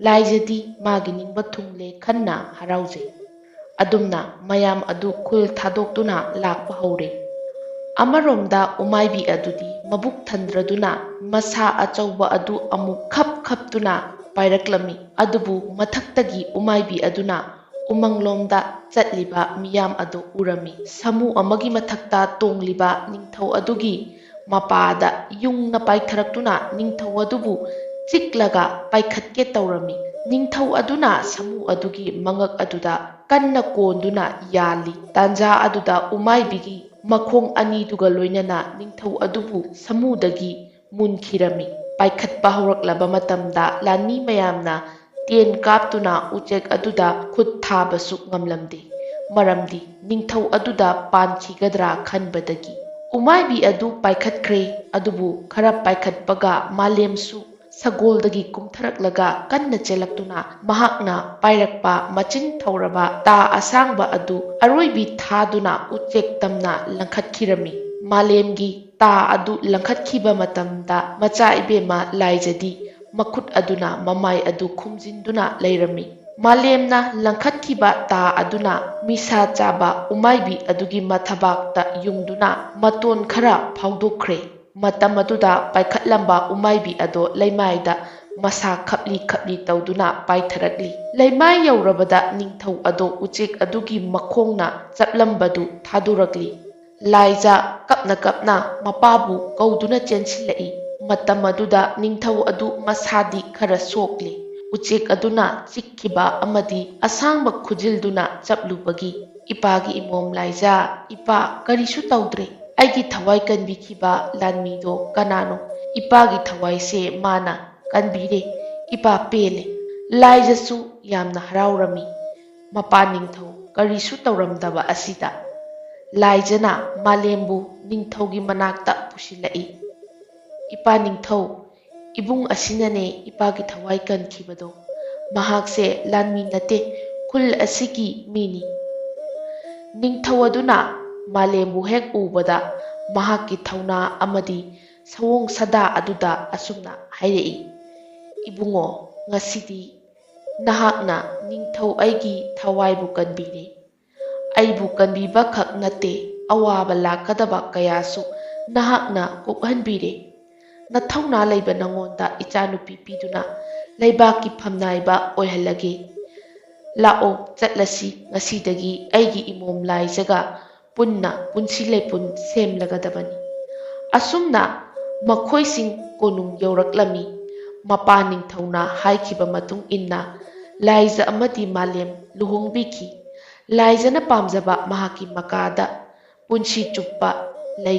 ꯂꯥꯏꯖꯗꯤ ꯃꯥꯒꯤ ꯅꯤꯡꯕ ꯊꯨꯡꯂꯦ ꯈꯟꯅ ꯍꯔꯥꯎꯖꯩ꯫ ꯑꯗꯨꯝꯅ ꯃꯌꯥꯝ ꯑꯗꯨ ꯈꯨꯜ ꯊꯥꯗꯣꯛꯇꯨꯅ ꯂꯥꯛꯄ ꯍꯧꯔꯦ꯫ ꯑꯃꯔꯣꯝꯗ ꯎꯃꯥꯏꯕꯤ ꯑꯗꯨꯗꯤ ꯃꯕꯨꯛ ꯊꯟꯗ꯭ꯔꯗꯨꯅ ꯃꯁꯥ ꯑꯆꯧꯕ ꯑꯗꯨ ꯑꯃꯨꯛ ꯈꯞ ꯈꯞꯇꯨꯅ ꯄꯥꯏꯔꯛꯂꯝꯃꯤ꯫ ꯑꯗꯨꯕꯨ ꯃꯊꯛꯇꯒꯤ ꯎꯃꯥꯏꯕꯤ ꯑꯗꯨꯅ ꯎꯃꯪꯂꯣꯝꯗ ꯆꯠꯂꯤꯕ ꯃꯤꯌꯥꯝ ꯑꯗꯨ ꯎꯔꯝꯃꯤ꯫ ꯁꯥꯃꯨ ꯑꯃꯒꯤ ꯃꯊꯛꯇ ꯇꯣꯡꯂꯤꯕ ꯅꯤꯡꯊꯧ ꯑꯗꯨꯒꯤ ꯃꯄꯥꯗ ꯌꯨꯡꯅ ꯄꯥꯏꯊꯔꯛꯇꯨꯅ ꯅꯤꯡꯊꯧ ꯑꯗꯨꯕు ꯆꯤꯛꯂꯒ ꯄꯥꯏꯈꯠꯀꯦ ꯇꯧꯔꯝꯃꯤ꯫ ꯅꯤꯡꯊꯧ ꯑꯗꯨꯅ ꯁꯥꯃꯨ ꯑꯗꯨꯒꯤ ꯃꯉꯛ ꯑꯗꯨꯗ ꯀꯟꯅ ꯀꯣꯟꯗꯨꯅ ꯌꯥꯜꯂꯤ꯫ ꯇꯥꯟꯖꯥ ꯑꯗꯨꯗ ꯎꯃꯥꯏꯕꯤꯒꯤ ꯃꯈꯣꯡ ꯑꯅꯤꯗꯨꯒ ꯂꯣꯏꯅꯅ ꯅꯤꯡꯊꯧ ꯑꯗꯨꯕꯨ ꯁꯥꯃꯨꯗꯒꯤ ꯃꯨꯟꯈꯤꯔꯝꯃꯤ꯫ ꯄꯥꯏꯈꯠꯄ ꯍꯧꯔꯛꯂꯕ ꯃꯇꯝꯗ ꯂꯥꯟꯃꯤ ꯃꯌꯥꯝꯅ ꯇꯦꯟ ꯀꯥꯞꯇꯨꯅ ꯎꯆꯦꯛ ꯑꯗꯨꯗ ꯈꯨꯠ ꯊꯥꯕꯁꯨ ꯉꯝꯂꯝꯗꯦ꯫ ꯃꯔꯝꯗꯤ ꯅꯤꯡꯊꯧ ꯑꯗꯨꯗ ꯄꯥꯟꯈꯤꯒꯗ꯭ꯔꯥ ꯈꯟꯕꯗꯒꯤ꯫ ꯎꯃꯥꯏꯕꯤ ꯑꯗꯨ ꯄꯥꯏꯈꯠꯈ꯭ꯔꯦ꯫ ꯑꯗꯨꯕꯨ ꯈꯔ ꯄꯥꯏꯈꯠꯄꯒ ꯃꯥꯂꯦꯝꯁꯨ ꯁꯒꯣꯜꯗꯒꯤ ꯀꯨꯝꯊꯔꯛꯂꯒ ꯀꯟꯅ ꯆꯦꯜꯂꯛꯇꯨꯅ ꯃꯍꯥꯛꯅ ꯄꯥꯏꯔꯛꯄ ꯃꯆꯤꯟ ꯊꯧꯔꯕ ꯇꯥ ꯑꯁꯥꯡꯕ ꯑꯗꯨ ꯑꯔꯣꯏꯕꯤ ꯊꯥꯗꯨꯅ ꯎꯆꯦꯛ ꯇꯝꯅ ꯂꯪꯈꯠꯈꯤꯔꯝꯃꯤ꯫ ꯃꯥꯂꯦꯝꯒꯤ ꯇꯥ ꯑꯗꯨ ꯂꯪꯈꯠꯈꯤꯕ ꯃꯇꯝꯗ ꯃꯆꯥ ꯏꯕꯦꯝꯃ ꯂꯥꯏꯖꯗꯤ ꯃꯈꯨꯠ ꯑꯗꯨꯅ ꯃꯃꯥꯏ ꯑꯗꯨ ꯈꯨꯝꯖꯤꯟꯗꯨꯅ ꯂꯩꯔꯝꯃꯤ꯫ ꯃꯥꯂꯦꯝꯅ ꯂꯪꯈꯠꯈꯤꯕ ꯇꯥ ꯑꯗꯨꯅ ꯃꯤꯁꯥ ꯆꯥꯕ ꯎꯃꯥꯏꯕꯤ ꯑꯗꯨꯒꯤ ꯃꯊꯕꯥꯛꯇ ꯌꯨꯡꯗꯨꯅ ꯃꯇꯣꯟ ꯈꯔ ꯐꯥꯎꯗꯣꯛꯈ꯭ꯔꯦ꯫ ꯃꯇꯝ ꯑꯗꯨꯗ ꯄꯥꯏꯈꯠꯂꯝꯕ ꯎꯃꯥꯏꯕꯤ ꯑꯗꯣ ꯂꯩꯃꯥꯏꯗ ꯃꯁꯥ ꯈꯞꯂꯤ ꯈꯞꯂꯤ ꯇꯧꯗꯨꯅ ꯄꯥꯏꯊꯔꯛꯂꯤ꯫ ꯂꯩꯃꯥꯏ ꯌꯧꯔꯕꯗ ꯅꯤꯡꯊꯧ ꯑꯗꯣ ꯎꯆꯦꯛ ꯑꯗꯨꯒꯤ ꯃꯈꯣꯡꯅ ꯆꯞꯂꯝꯕꯗꯨ ꯊꯥꯗꯣꯔꯛꯂꯤ꯫ ꯂꯥꯏꯖ ꯀꯞꯅ ꯀꯞꯅ ꯃꯄꯥꯕꯨ ꯀꯧꯗꯨꯅ ꯆꯦꯟꯁꯤꯜꯂꯛꯏ꯫ ꯃꯇꯝ ꯑꯗꯨꯗ ꯅꯤꯡꯊꯧ ꯑꯗꯨ ꯃꯁꯥꯗꯤ ꯈꯔ ꯁꯣꯛꯂꯤ꯫ ꯎꯆꯦꯛ ꯑꯗꯨꯅ ꯆꯤꯛꯈꯤꯕ ꯑꯃꯗꯤ ꯑꯁꯥꯡꯕ ꯈꯨꯖꯤꯜꯗꯨꯅ ꯆꯞꯂꯨꯕꯒꯤ "ꯏꯄꯥꯒꯤ ꯏꯃꯣꯝ ꯂꯥꯏꯖ, ꯏꯄꯥ ꯀꯔꯤꯁꯨ ꯇꯧꯗ꯭ꯔꯦ꯫ ꯑꯩꯒꯤ ꯊꯋꯥꯏ ꯀꯟꯕꯤꯈꯤꯕ ꯂꯥꯟꯃꯤꯗꯣ ꯀꯅꯥꯅꯣ? ꯏꯄꯥꯒꯤ ꯊꯋꯥꯏꯁꯦ ꯃꯥꯅ ꯀꯟꯕꯤꯔꯦ꯫ ꯏꯄꯥ ꯄꯦꯜꯂꯦ"꯫ ꯂꯥꯏꯖꯁꯨ ꯌꯥꯝꯅ ꯍꯔꯥꯎꯔꯝꯃꯤ ꯃꯄꯥ ꯅꯤꯡꯊꯧ ꯀꯔꯤꯁꯨ ꯇꯧꯔꯝꯗꯕ ꯑꯁꯤꯗ꯫ ꯂꯥꯏꯖꯅ ꯃꯥꯂꯦꯝꯕꯨ ꯅꯤꯡꯊꯧꯒꯤ ꯃꯅꯥꯛꯇ ꯄꯨꯁꯤꯜꯂꯛꯏ꯫ "ꯏꯄꯥ ꯅꯤꯡꯊꯧ, ꯏꯕꯨꯡ ꯑꯁꯤꯅꯅꯦ ꯏꯄꯥꯒꯤ ꯊꯋꯥꯏ ꯀꯟꯈꯤꯕꯗꯣ꯫ ꯃꯍꯥꯛꯁꯦ ꯂꯥꯟꯃꯤ ꯅꯠꯇꯦ, ꯈꯨꯜ ꯑꯁꯤꯒꯤ ꯃꯤꯅꯤ"꯫ ꯅꯤꯡꯊꯧ ꯑꯗꯨꯅ ꯃꯥꯂꯦꯝꯕꯨ ꯍꯦꯛ ꯎꯕꯗ ꯃꯍꯥꯛꯀꯤ ꯊꯧꯅꯥ ꯑꯃꯗꯤ ꯁꯑꯣꯡ ꯁꯥꯗꯥ ꯑꯗꯨꯗ ꯑꯁꯨꯝꯅ ꯍꯥꯏꯔꯛꯏ: "ꯏꯕꯨꯡꯉꯣ, ꯉꯁꯤꯗꯤ ꯅꯍꯥꯛꯅ ꯅꯤꯡꯊꯧ ꯑꯩꯒꯤ ꯊꯋꯥꯏꯕꯨ ꯀꯟꯕꯤꯔꯦ꯫ ꯑꯩꯕꯨ ꯀꯟꯕꯤꯕ ꯈꯛ ꯅꯠꯇꯦ, ꯑꯋꯥꯕ ꯂꯥꯛꯀꯗꯕ ꯀꯌꯥꯁꯨ ꯅꯍꯥꯛꯅ ꯀꯣꯛꯍꯟꯕꯤꯔꯦ꯫ ꯅꯊꯧꯅꯥ ꯂꯩꯕ ꯅꯉꯣꯟꯗ ꯏꯆꯥꯅꯨꯄꯤ ꯄꯤꯗꯨꯅ ꯂꯩꯕꯥꯛꯀꯤ ꯐꯝꯅꯥꯏꯕ ꯑꯣꯏꯍꯜꯂꯒꯦ꯫ ꯂꯥꯛꯑꯣ ꯆꯠꯂꯁꯤ ꯉꯁꯤꯗꯒꯤ ꯑꯩꯒꯤ ꯏꯃꯣꯝ ꯂꯥꯏꯖꯒ ꯄꯨꯟꯅ ꯄꯨꯟꯁꯤ ꯂꯩꯄꯨꯟ ꯁꯦꯝꯂꯒꯗꯕꯅꯤ"꯫ ꯑꯁꯨꯝꯅ ꯃꯈꯣꯏꯁꯤꯡ ꯀꯣꯅꯨꯡ ꯌꯧꯔꯛꯂꯝꯃꯤ꯫ ꯃꯄꯥ ꯅꯤꯡꯊꯧꯅ ꯍꯥꯏꯈꯤꯕ ꯃꯇꯨꯡ ꯏꯟꯅ ꯂꯥꯏꯖ ꯑꯃꯗꯤ ꯃꯥꯂꯦꯝ ꯂꯨꯍꯣꯡꯕꯤꯈꯤ꯫ ꯂꯥꯏꯖꯅ ꯄꯥꯝꯖꯕ ꯃꯍꯥꯛꯀꯤ ꯃꯀꯥꯗ ꯄꯨꯟꯁꯤ ꯆꯨꯞꯄ ꯂꯩ